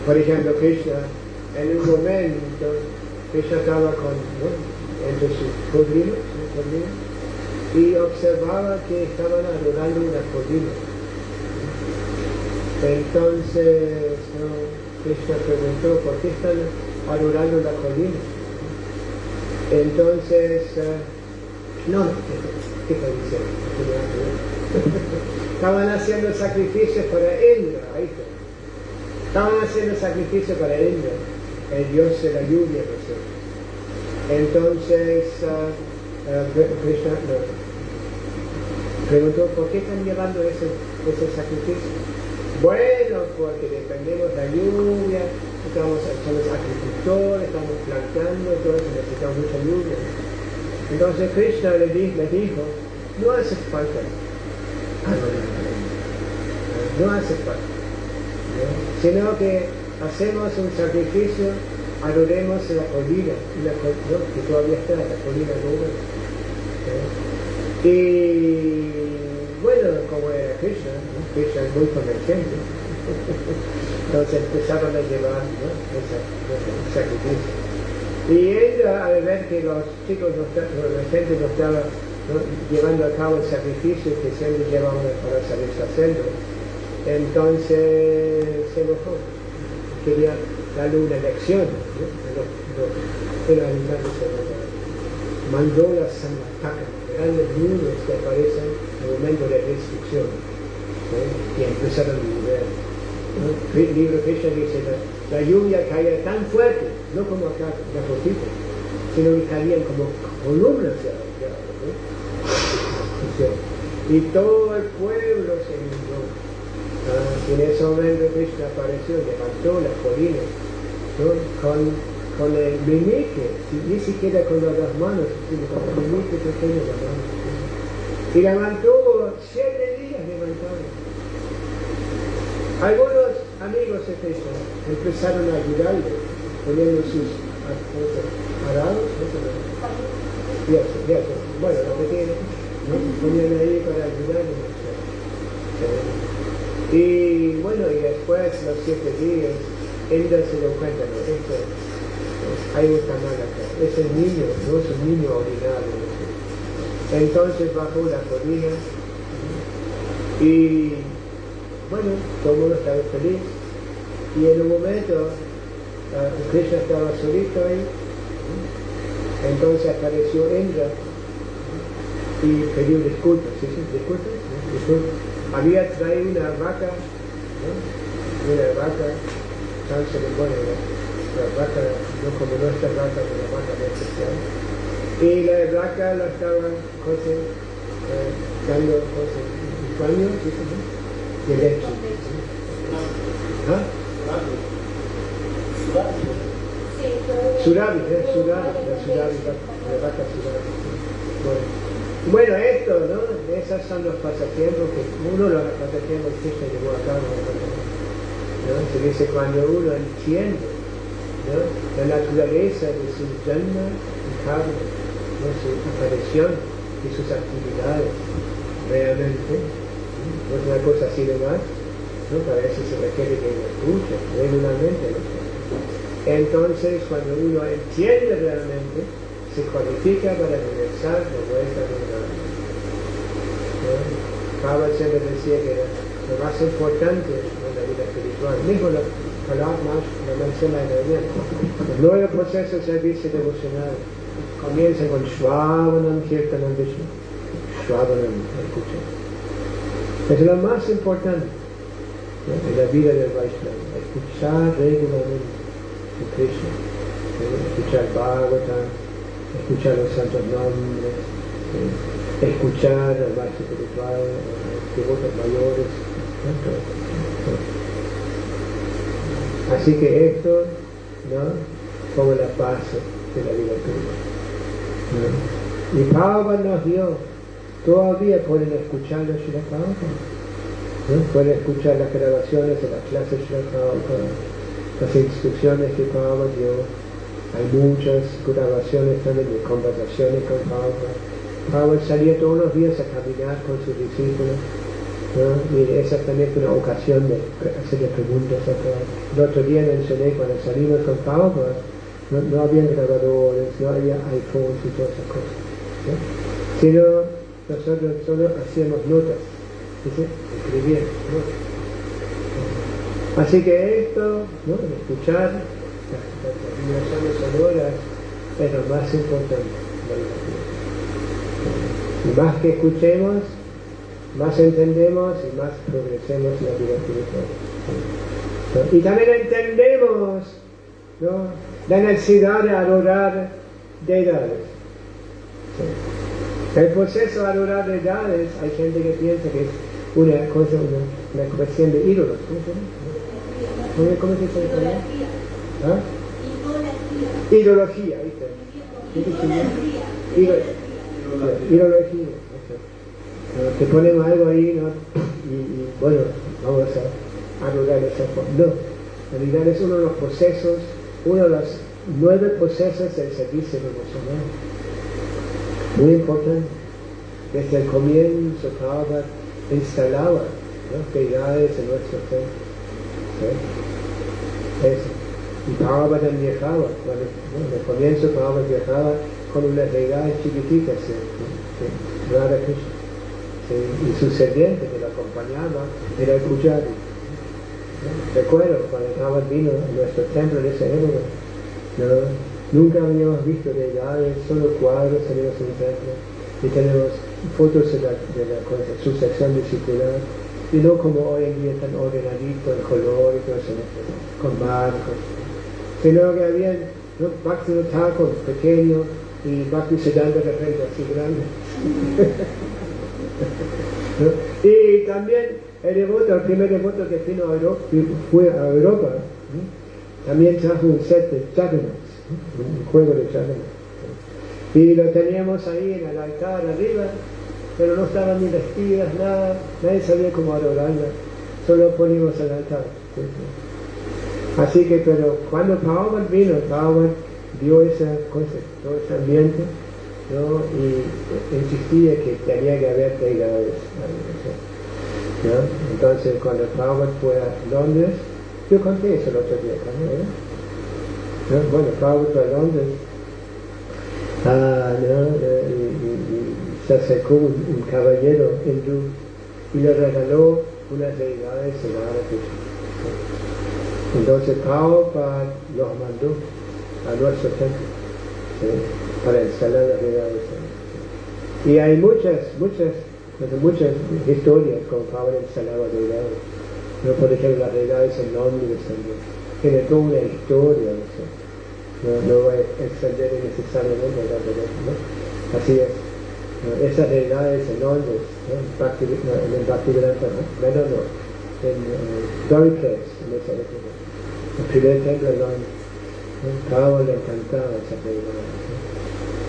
Por ejemplo, Krishna, en un momento, Krishna estaba entre sus sobrinos, y observaba que estaban adorando una colina. Entonces, Krishna preguntó, ¿por qué están adorando la colina? Entonces, ¿qué está diciendo? Estaban haciendo sacrificios para Indra, ahí está. Estaban haciendo sacrificios para Indra, el dios de la lluvia, ¿no es cierto? Entonces, Krishna preguntó, ¿por qué están llevando ese sacrificio? Bueno, porque dependemos de la lluvia, somos agricultores, estamos plantando, entonces necesitamos mucha lluvia. Entonces Krishna le dijo, no hace falta adorar, no hace falta, ¿no? Sino que hacemos un sacrificio, adoremos la colina, ¿no? Que todavía está, la colina nube. Y bueno, como era Krishna, ¿no? Krishna es muy comerciante, entonces empezaron a llevar, ¿no? ese sacrificio. Y él, al ver que los chicos, la gente no estaba, ¿no? llevando a cabo el sacrificio que siempre llevaban para satisfacerlo, entonces se enojó, quería darle una lección, ¿no? Mandó las samatakas, grandes nubes que aparecen en el momento de destrucción, ¿no? Y empezaron a llover. ¿No? El libro Krishna dice, la lluvia caía tan fuerte, no como acá, de poquito, sino que caían como columnas de agua, ¿no? Y todo el pueblo se inundó. Y en ese momento Krishna apareció, levantó la colina, ¿no? con el meñique, ni siquiera con las dos manos, sino con el meñique pequeño de las manos. Y levantó 7 días levantado. Algunos amigos de Krishna empezaron a ayudarle, poniendo sus arados, bueno, lo que tienen, ¿no? Ponían ahí para ayudarle. Y bueno, y después, los 7 días, Indra se dio cuenta, ¿no? Hay un canal acá, ese niño, no es un niño ordinario, ¿no? Entonces bajó la colina y bueno, todo el mundo estaba feliz y en un momento Krishna estaba solito ahí, entonces apareció Indra y pidió disculpas, ¿sí? Disculpas. Había traído una vaca, ¿no? Una vaca tan ceremonia, la vaca, no como nuestra vaca, pero la vaca muy especial. Y la vaca la estaban dando un baño, de leche. ¿Ah? Surabi, la vaca Surabi. Bueno, esto, ¿no? Esos son los pasatiempos que uno de los pasatiempos que se llevó a cabo, ¿no? Se dice cuando uno entiende, ¿no? La naturaleza de su janma y karma, ¿no? Su aparición y sus actividades, realmente, no es una cosa así de más, ¿no? Para eso se requiere que lo escuche regularmente, ¿no? Entonces, cuando uno entiende realmente, se cualifica para regresar de vuelta a la vida. Pablo siempre decía que lo más importante en la vida espiritual, mismo la menciona en el bien, el nuevo proceso de servicio devocional comienza con Shravanam Kirtanam Vishnu. Shravanam, escuchar. Es lo más importante, ¿no? En la vida del Vaishnava, escuchar regularmente a Krishna, escuchar Bhagavatam, escuchar los santos nombres, escuchar al maestro espiritual, a los devotos mayores, ¿no? Así que esto, ¿no? Como la base de la vida espiritual, ¿no? Y Prabhupada nos dio, todavía pueden escuchar los Srila Prabhupada, ¿no? Pueden escuchar las grabaciones de las clases de Srila Prabhupada, las instrucciones que Prabhupada dio. Hay muchas grabaciones también de conversaciones con Prabhupada, Pablo salía todos los días a caminar con sus discípulos, ¿no? Y esa también fue una ocasión de hacerle preguntas a todos. El otro día mencioné cuando salimos con Pablo, no había grabadores, no había iPhones y todas esas cosas, ¿no? Sino nosotros solo hacíamos notas, ¿sí? Escribiendo, ¿no? Así que esto, ¿no? Escuchar las vibraciones sonoras es lo más importante de la vida. Y más que escuchemos, más entendemos y más progresemos en la vida espiritual, ¿no? Y también entendemos, ¿no? La necesidad de adorar deidades. ¿Sí? El proceso de adorar deidades, hay gente que piensa que es una cosa, una cuestión de ídolos. ¿Cómo se dice? ¿Ah? Ideología, ¿viste? Ideología. Te ponen algo ahí, ¿no? Y bueno, vamos a adorar esa forma. No, en realidad es uno de los procesos, uno de los 9 procesos del servicio devocional. Muy importante. Desde el comienzo, Prabhupada instalaba, ¿no? Deidades en nuestro templo. ¿Sí? Eso. Y Prabhupada viajaba, cuando, ¿no? En el comienzo Prabhupada viajaba con unas deidades chiquititas, ¿sí? Radha Krishna. ¿Sí? Y su sirviente que lo acompañaba era el Pujari. ¿No? Recuerdo cuando Prabhupada vino a nuestro templo en esa época, ¿no? Nunca habíamos visto deidades, solo cuadros tenemos en el templo y tenemos fotos de la sucesión discipular, y no como hoy en día tan ordenadito el color y todo eso, con marcos, sino que había, ¿no? Bhakti Thakur pequeño y Bhakti Siddhanta de repente así grande. ¿No? Y también el primer devoto que vino a Europa, fue a Europa, ¿no? También trajo un set de Jagannaths, ¿no? Un juego de Jagannaths. Y lo teníamos ahí en el altar arriba, pero no estaban ni vestidas, nada, nadie sabía cómo adorarla, solo poníamos el altar. Así que, pero cuando Prabhupada vino, Prabhupada vio esa cosa, todo ese ambiente, ¿no? Y insistía que tenía que haber deidades, ¿no? Entonces, cuando Prabhupada fue a Londres, yo conté eso el otro día, ¿no? Bueno, Prabhupada fue a Londres, ¿no? Y se acercó un caballero hindú y le regaló unas deidades en árabe. Entonces Prabhupada los mandó a nuestro templo, ¿sí? Para instalar las deidades. Y hay muchas historias como Prabhupada instalaba deidades. ¿No? Por ejemplo, las deidades en Londres también. Tiene toda una historia, no voy a extender innecesariamente, ¿no? Así es. Esas deidades en Londres, ¿no? En el Bhaktivedanta, ¿no? En Dory Place, en esa época. El primer templo de Londres. Prabhupada le encantaba esas deidades, ¿no?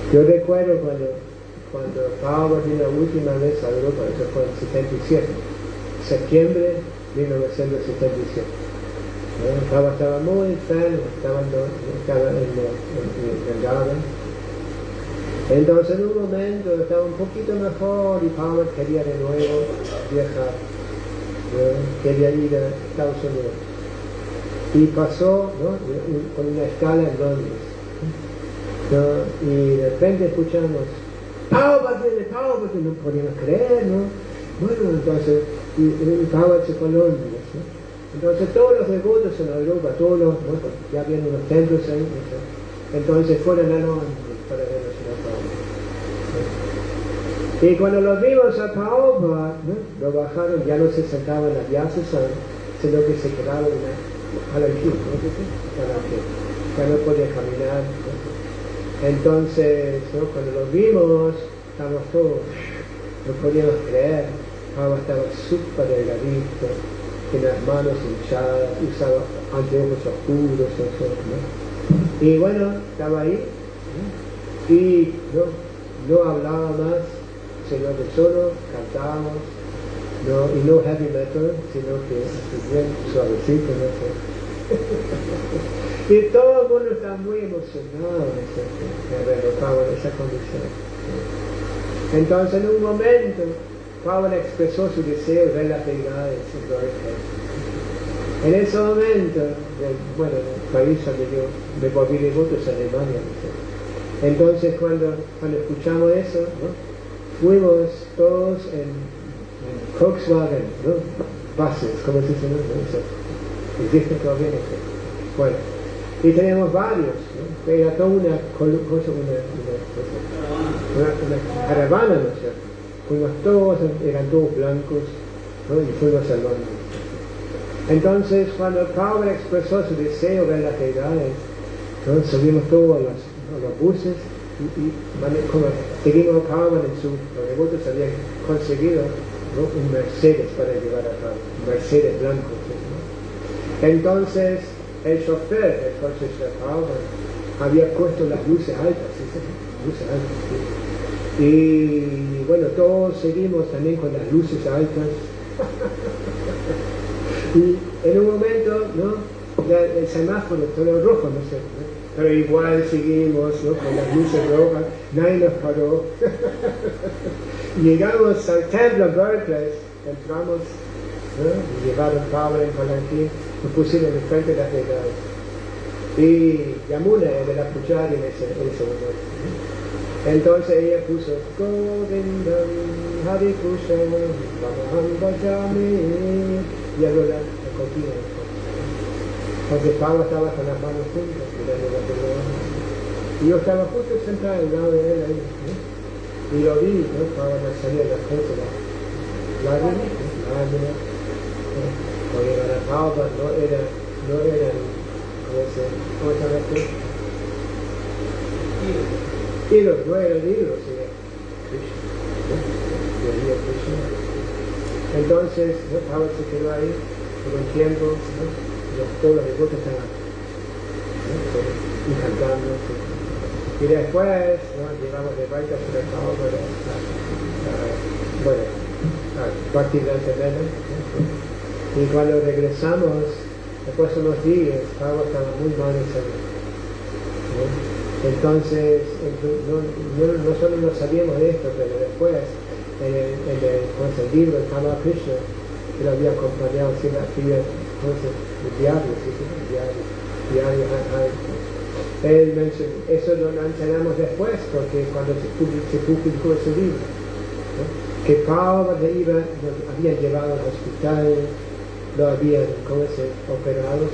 Yo recuerdo cuando Prabhupada vino la última vez a Europa, eso fue en 77, septiembre de 1977. Prabhupada estaba muy enfermo, estaba en el Garden. Entonces en un momento estaba un poquito mejor y Prabhupada quería de nuevo viajar, ¿no? Quería ir a Estados Unidos. Y pasó, ¿no? Con una escala en Londres, ¿no? Y de repente escuchamos Prabhupada, no podíamos creer, ¿no? Bueno, entonces y Prabhupada se fue a Londres, ¿no? Entonces todos los devotos en Europa, todos los, ¿no? Ya habían unos templos ahí, ¿no? Entonces fueron a Londres para ver a Prabhupada, ¿no? Y cuando los vimos a Prabhupada, ¿no? Lo bajaron, ya no se sentaban en la Vyasa, sino que se quedaron a la altura, ¿no? Ya no podía caminar, ¿no? Entonces, ¿no? Cuando los vimos, estábamos todos, no podíamos creer. Prabhupada estaba súper delgadito, con las manos hinchadas, usaba anteojos oscuros, ¿no? Y bueno, estaba ahí, ¿no? Y no hablaba más, sino que solo cantábamos, ¿no? Y no heavy metal, sino que bien suavecito, no sé. Y todo el mundo está muy emocionado de verlo, Prabhupada, en esa condición. Entonces, en un momento, Pablo expresó su deseo de ver la pegada en su Berkeley. En ese momento, bueno, en el país donde yo me volví devoto es Alemania. ¿No? Entonces, cuando escuchamos eso, ¿no? Fuimos todos en Volkswagen, ¿no? Buses, ¿cómo se dice? ¿No? Eso existe todavía, no sé. Bueno, y tenemos varios, ¿no? Era toda una caravana, ¿no es cierto? Fuimos todos, eran todos blancos, ¿no? Y fuimos al mundo. Entonces, cuando Pablo expresó su deseo de las deidades, ¿no? Subimos todos a los buses y como seguimos a Pablo en los devotos habían conseguido, ¿no? Un Mercedes para llevar a Pablo, un Mercedes blanco, ¿no? Entonces, el chofer del coche de Pablo había puesto las luces altas, ¿sí? Luces altas, ¿sí? Y bueno, todos seguimos también con las luces altas. Y en un momento, ¿no? Ya el semáforo todo rojo, no sé, ¿no? Pero igual seguimos, ¿no? Con las luces rojas, nadie nos paró. Llegamos al templo Berkeley, entramos, ¿no? Y llevaron Pablo en palanquín, nos pusieron enfrente de las deidades. Y Yamuna era la puchari en ese momento, ¿no? Entonces ella puso Govindam Hari Krishna Vamaham Bhajami y habló la cortina. Entonces Pablo estaba con las manos juntas mirando la pelota y yo estaba justo sentado al lado de él ahí, ¿no? Y lo vi, ¿no? Pablo me salía las cosas, lágrimas, ¿no? Porque para Pablo no eran, ¿cómo se llama esto? Hilos, no eran hilos, sino Krishna, ¿no? Krishna. Entonces, ¿no? Pablo se quedó ahí por un tiempo, ¿no? Todos los devotos estaban, ¿no? Encantando, ¿sí? Y después, ¿no? Llevamos de vuelta sobre el Pablo bueno, a partir de Antemena, ¿no? Y cuando regresamos, después de unos días, Pablo estaba muy mal en salud, ¿no? Entonces, no solo no sabíamos de esto, pero después, en el libro de Kama Krishna, que lo había acompañado, si la actividad, entonces, el diario, él mencionó, eso lo enseñamos después, porque cuando se publicó ese libro, ¿no? Que Pablo habían llevado al hospital, lo habían, operado,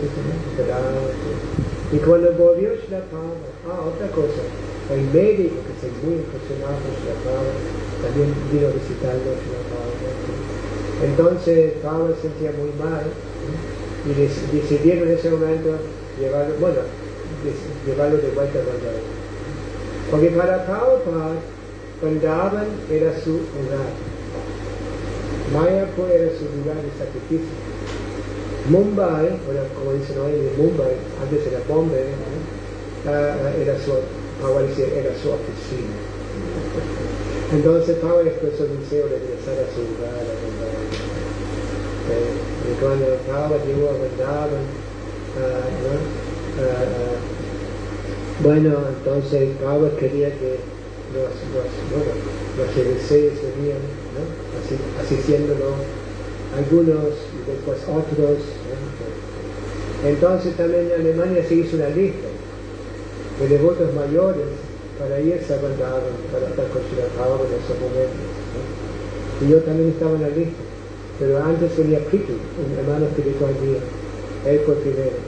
y cuando volvió Srila Prabhupada, otra cosa, el médico que se muy impresionado por Srila Prabhupada, también vino a visitarlo Srila Prabhupada. Entonces Pablo se sentía muy mal, ¿no? Y decidieron en ese momento llevarlo de vuelta a Vrindavan. Porque para Prabhupada, Vrindavan era su hogar, Mayapur era su lugar de sacrificio. Mumbai, como dicen hoy, Mumbai, antes era Bombay, ¿no? Era su oficina. Entonces Pablo expresó el deseo de regresar a su lugar, a Vrindavan. Y cuando Pablo llegó a Vrindavan, bueno, entonces Pablo quería que los deseos venían, ¿no? Asistiéndolo algunos y después otros, ¿no? Entonces también en Alemania se hizo una lista de devotos mayores para irse a Vrindavan, para estar con Srila Prabhupada en esos momentos, ¿no? Y yo también estaba en la lista, pero antes venía Pritu, un hermano espiritual mío, él fue primero.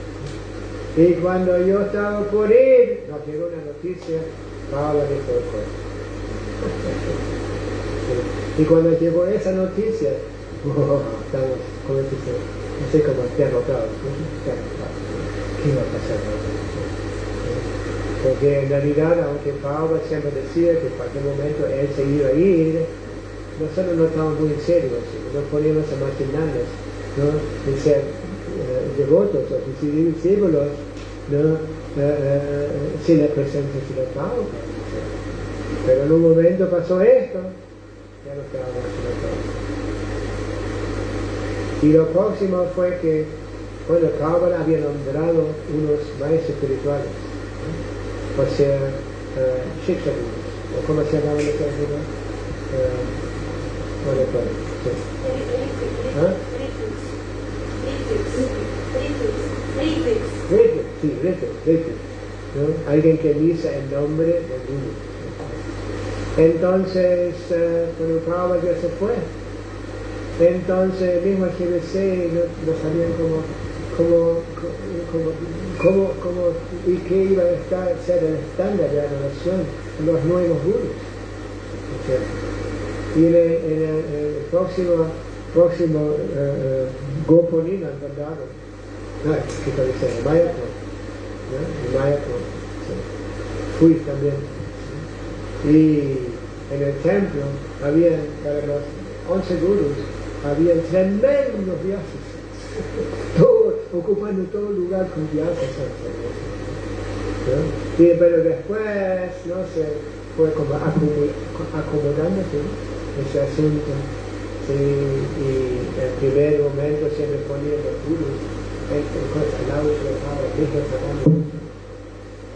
Y cuando yo estaba por ir, nos llegó una noticia, Pablo dejó el cuerpo. Y cuando llegó esa noticia, estamos, como dice, no sé, como derrotados, ¿no? ¿Qué va a pasar ahora? Porque en realidad, aunque Pablo siempre decía que en cualquier momento él se iba a ir, nosotros no estábamos muy serios, no podíamos imaginarnos, ¿no? De ser devotos o discípulos, ¿no? Sin la presencia de Pablo. Pero en un momento pasó esto, ya no estábamos en la Pablo. Y lo próximo fue que, bueno, Pablo había nombrado unos maestros espirituales, ¿no? O sea, Shiksha Gurus, o como se llamaban los espirituales, ¿Ah? Reflex, ¿no? Alguien que dice el nombre del Guru. Entonces, cuando Prabhupada ya se fue, entonces mismo el GBC no sabían cómo y qué iba a ser el estándar de adoración en los nuevos gurus. Y en el próximo Gopunina Vandava, ¿qué tal dice? Mayapur, fui también. Y en el templo había, para los 11 gurus, había tremendos viajes, todos ocupando todo el lugar con viajes. ¿No? Pero después, no sé, fue como acomodándose ese asunto. Sí, y en el primer momento siempre ponía los gurus al lado de los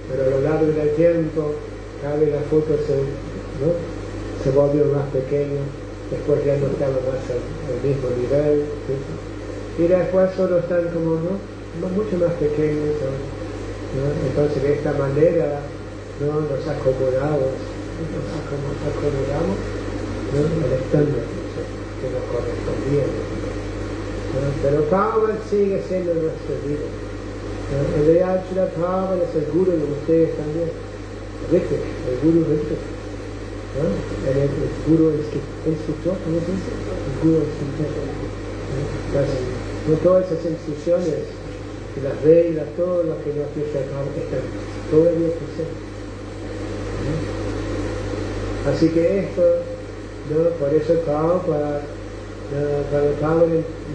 pero a lo largo del tiempo cada vez la foto se volvió más pequeña, después ya no estaba más al mismo nivel, ¿sí? Y después solo están como mucho más pequeños, ¿no? Entonces de esta manera nos acomodamos, ¿no? Al estándar que nos correspondía, ¿no? Pero Prabhupada sigue siendo nuestra vida, ¿no? En realidad Prabhupada es el guru de ustedes también, el guru Ritik, ¿no? El guru instructor, ¿cómo se dice? El guru instructor, ¿no? Entonces, no todas esas instrucciones, las reglas, todo lo que nos dice Prabhupada están todo el día presente, ¿no? Así que esto, ¿no? Por eso Prabhupada, cuando Prabhupada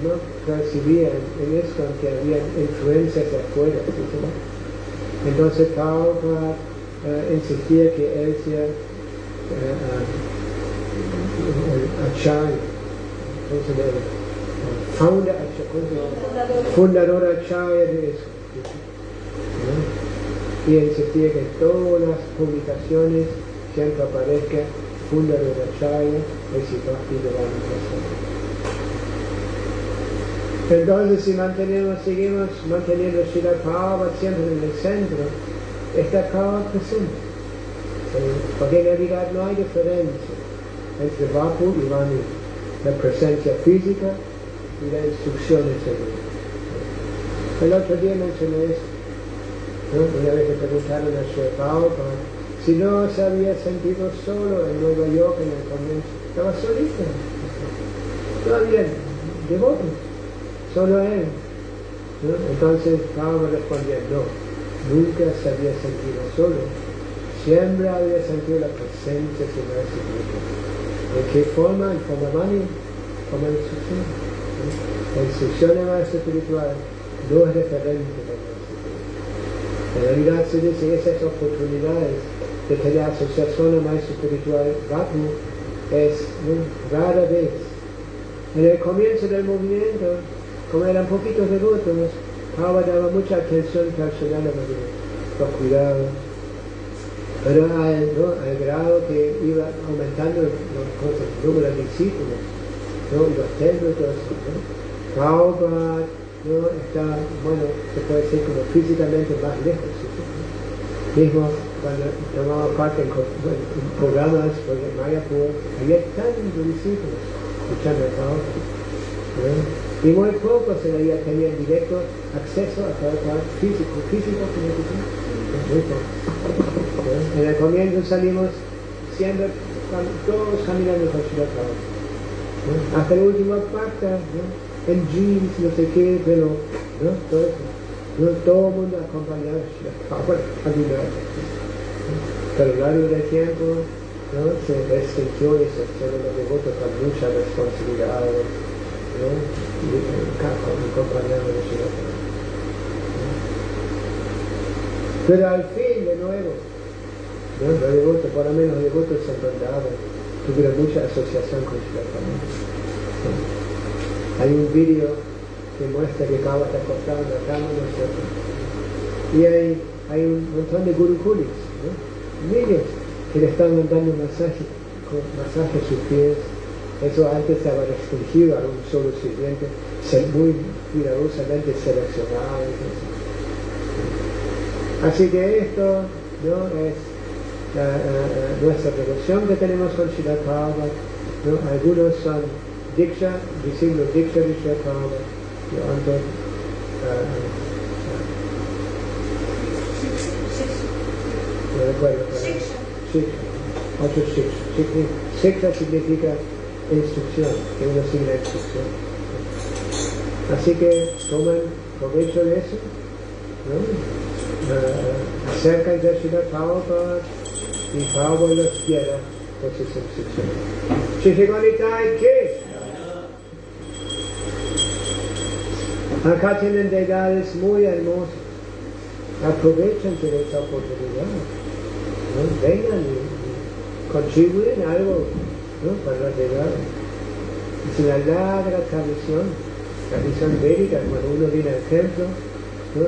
no percibía en esto que había influencias de afuera, ¿sí? Entonces Prabhupada insistía que él sea acharya, fundador acharya de eso, ¿no? Y insistía que en todas las publicaciones siempre aparezca fundador acharya y Sipati de la Persona. Entonces, si seguimos manteniendo Srila Prabhupada siempre en el centro, está Prabhupada presente. Porque en realidad no hay diferencia entre Vapu y Vani, la presencia física y la instrucción en segundo. El otro día mencioné esto, ¿no? Una vez que preguntaron a Srila Prabhupada si no se había sentido solo en Nueva York en el comienzo, estaba solito, no había devotos, solo él, ¿no? Entonces Prabhupada respondía, no, nunca se había sentido solo, siempre había sentido la presencia de la espiritual. ¿En qué forma? En forma Vani, como instrucción, ¿no? La instrucción de maestro espiritual no es referente de la espiritual. En realidad se dice esas oportunidades de tener asociación a maestro espiritual Vapu es rara vez. En el comienzo del movimiento, como eran poquitos devotos, Prabhupada daba mucha atención personal a los cuidados, pero al grado que iba aumentando el número de discípulos, ¿no? Los templos, todo eso, ¿no? Prabhupada está, se puede decir como físicamente más lejos, ¿sí? Mismo cuando tomaba parte en programas, porque Mayapur, había tantos discípulos escuchando a Prabhupada, ¿no? Y muy poco se veía, tenía directo acceso a Prabhupada físico, como dicen, muy poco, ¿no? En el comienzo salimos siempre todos caminando con Srila Prabhupada, ¿no? Hasta la última parte, ¿no? En jeans, no sé qué, pero, ¿no? Todo eso, ¿no? Todo el mundo acompañaba a Srila Prabhupada a caminar, ¿no? Pero a lo largo del tiempo, ¿no? Se restringió eso, solo los devotos con mucha responsabilidad, ¿no? Y acompañando a Srila Prabhupada, ¿no? Pero al fin, de nuevo, ¿no? Los devotos, por lo menos los devotos secundarios, tuvieron mucha asociación con Srila Prabhupada, ¿no? Hay un vídeo que muestra que Prabhupada está acostado en la cama, ¿no es cierto? Y hay un montón de gurukulis, ¿no? Niños que le están dando masaje masaje a sus pies. Eso antes estaba restringido a un solo sirviente, muy cuidadosamente seleccionado. Así que esto, ¿no?, es nuestra relación que tenemos con Srila Prabhupada, ¿no? Algunos son Diksha, discípulos Diksha de Srila Prabhupada, y otros no recuerdo. Shiksha. Otros Shiksha. Shiksha significa instrucción, que uno sigue la instrucción. Así que toman provecho de eso, ¿no? Acercan de Srila Prabhupada y Prabhupada los guiará por sus instrucciones. Shri Gonitai ¿qué? Acá tienen deidades muy hermosas. Aprovechen de esta oportunidad, ¿no? Vengan y contribuyen algo, ¿no?, para las deidades. Es una larga tradición védica. Cuando uno viene al templo, ¿no?,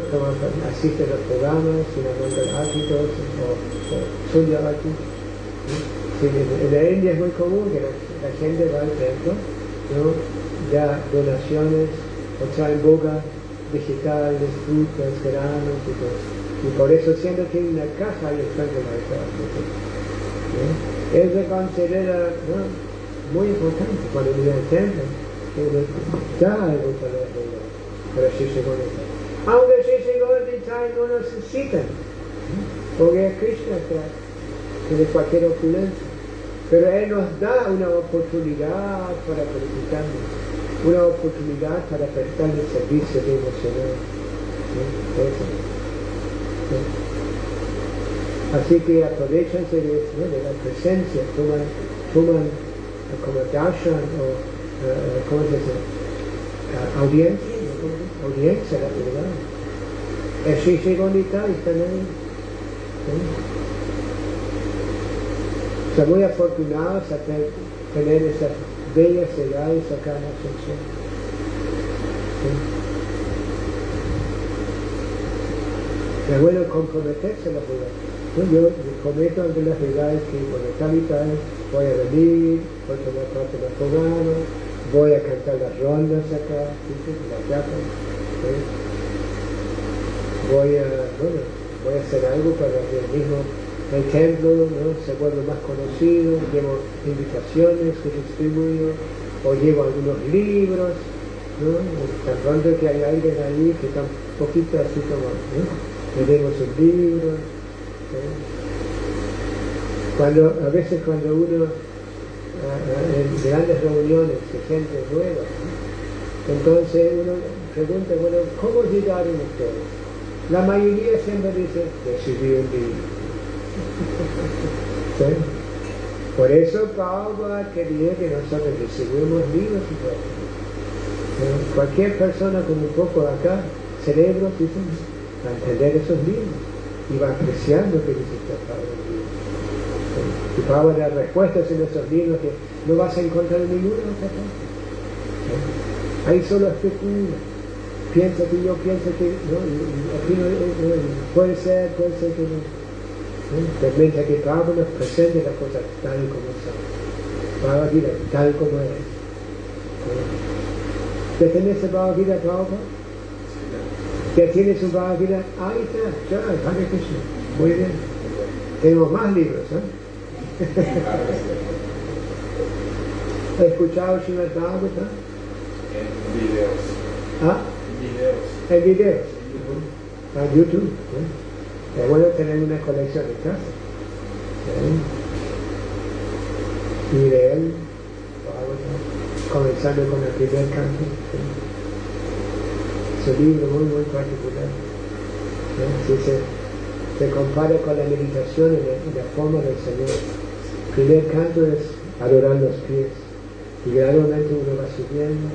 asiste a los programas, una Mangal Artitos o Sunya Arti. Sí, en la India es muy común que la gente va al templo, ¿no?, da donaciones o traen boga vegetales, frutas, granos y todo. Y por eso, siendo que en una casa hay están organizados. Él se considera, ¿no?, muy importante cuando viene al templo, que da algo para Shri Gonitai. Aunque Shri Gonitai no necesitan, porque es Krishna que de cualquier opulencia, pero Él nos da una oportunidad para purificarnos, una oportunidad para prestarle servicio devocional. Así que aprovechense de eso, ¿no?, de la presencia, toman como darshan o ¿cómo se dice? Audiencia, la verdad. El Shri Gonitai están ahí. Son muy afortunados a tener esas bellas edades acá en Asunción. Es bueno comprometerse a las edades. Yo me comprometo ante las edades que por tal y tal voy a venir, voy a tomar parte del programa, voy a cantar las rondas acá, las llamas, voy a hacer algo para que el templo, ¿no?, se vuelva más conocido, llevo invitaciones que distribuyo, o llevo algunos libros, ¿no?, tan pronto que hay alguien ahí que está un poquito así como, ¿no?, le demos un libro. A veces cuando uno en grandes reuniones de gente nueva, ¿no?, entonces uno pregunta, bueno, ¿cómo llegaron ustedes? La mayoría siempre dice, recibí un libro. ¿Sí? Por eso Prabhupada quería que nosotros recibimos libros y todo. ¿Sí? Cualquier persona con un poco acá, cerebro, va a entender esos libros y va a apreciar lo que dice Prabhupada en el libro. ¿Sí? Y Prabhupada da respuestas en esos libros que no vas a encontrar en ninguna otra parte. ¿Sí? Ahí solo especula. Piensa que yo pienso que no, aquí no, puede ser que no. Pero mientras que Prabhupada nos presente las cosas tal como son, Bhagavad Gita tal como es. ¿Ya tenés el Bhagavad Gita, Prabhupada? ¿Ya tienes un Bhagavad Gita? Ahí está, ya, Hare Krishna. Muy bien. Tenemos más libros, ¿eh? ¿Has escuchado Srimad Bhagavatam? En videos. ¿Ah? En videos. A YouTube. Es bueno tener una colección en casa. Y leer, comenzando con el primer canto. Es un libro muy, muy particular. Si se compara con la meditación en la forma del Señor. El primer canto es adorar los pies. Y gradualmente uno va subiendo,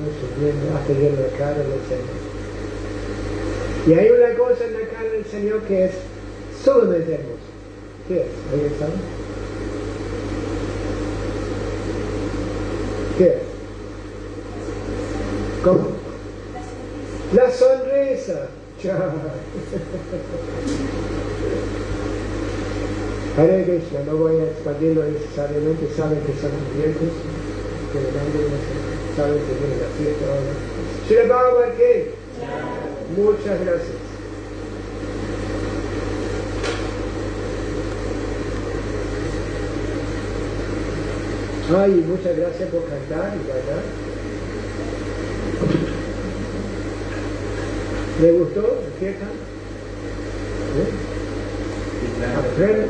hasta llegar a la cara del Señor. Y hay una cosa en la cara del Señor que es sumamente hermosa. ¿Qué es? ¿Alguien sabe? ¿Qué es? ¿Cómo? La sonrisa. Hare Krishna, no voy a expandirlo necesariamente, saben que son clientes, que saben que viene la fiesta ahora. Shri Bhagavad Gita. Muchas gracias. Ay, muchas gracias por cantar y bailar. ¿Le gustó el kirtan?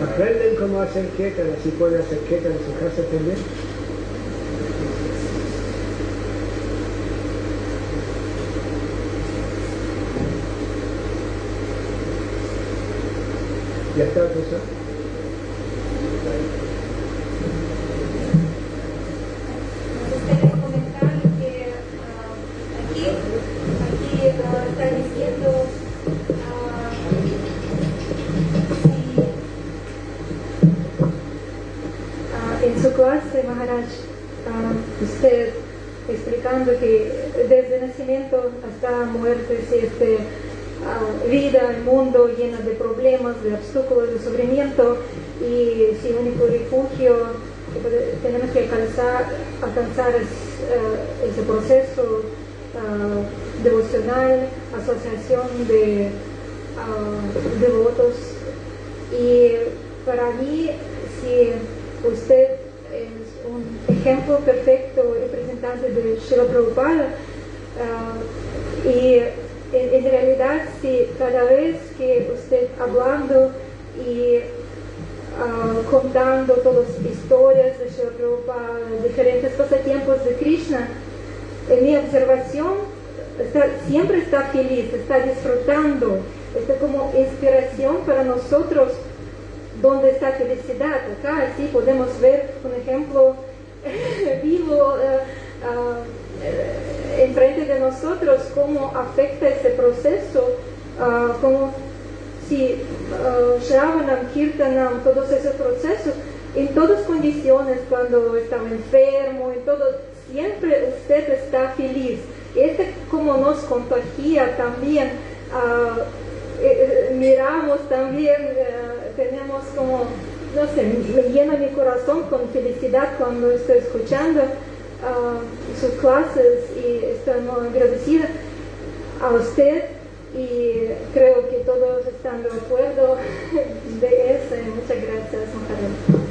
Aprenden cómo hacer kirtan, así pueden hacer kirtan en su casa también. ¿Ya está, profesor? Me gustaría comentar que aquí está diciendo en su clase, Maharaj, usted explicando que desde nacimiento hasta muerte existe vida, el mundo lleno de problemas, de obstáculos, de sufrimiento, y si el único refugio que tenemos que alcanzar es ese proceso devocional, asociación de devotos. Y para mí, si usted es un ejemplo perfecto representante de Srila Prabhupada, y en realidad, si cada vez que usted hablando y contando todas las historias de Srila Prabhupada, diferentes pasatiempos de Krishna, en mi observación siempre está feliz, está disfrutando, está como inspiración para nosotros. ¿Dónde está felicidad? Acá sí podemos ver un ejemplo vivo enfrente de nosotros, cómo afecta ese proceso, como si Shravanam, Kirtanam, todos esos procesos, en todas condiciones, cuando estaba enfermo, en todo, siempre usted está feliz. Este como nos contagia también, miramos también, tenemos como, no sé, me llena mi corazón con felicidad cuando estoy escuchando sus clases, y estoy muy agradecida a usted, y creo que todos están de acuerdo de eso. Muchas gracias, Maharaj.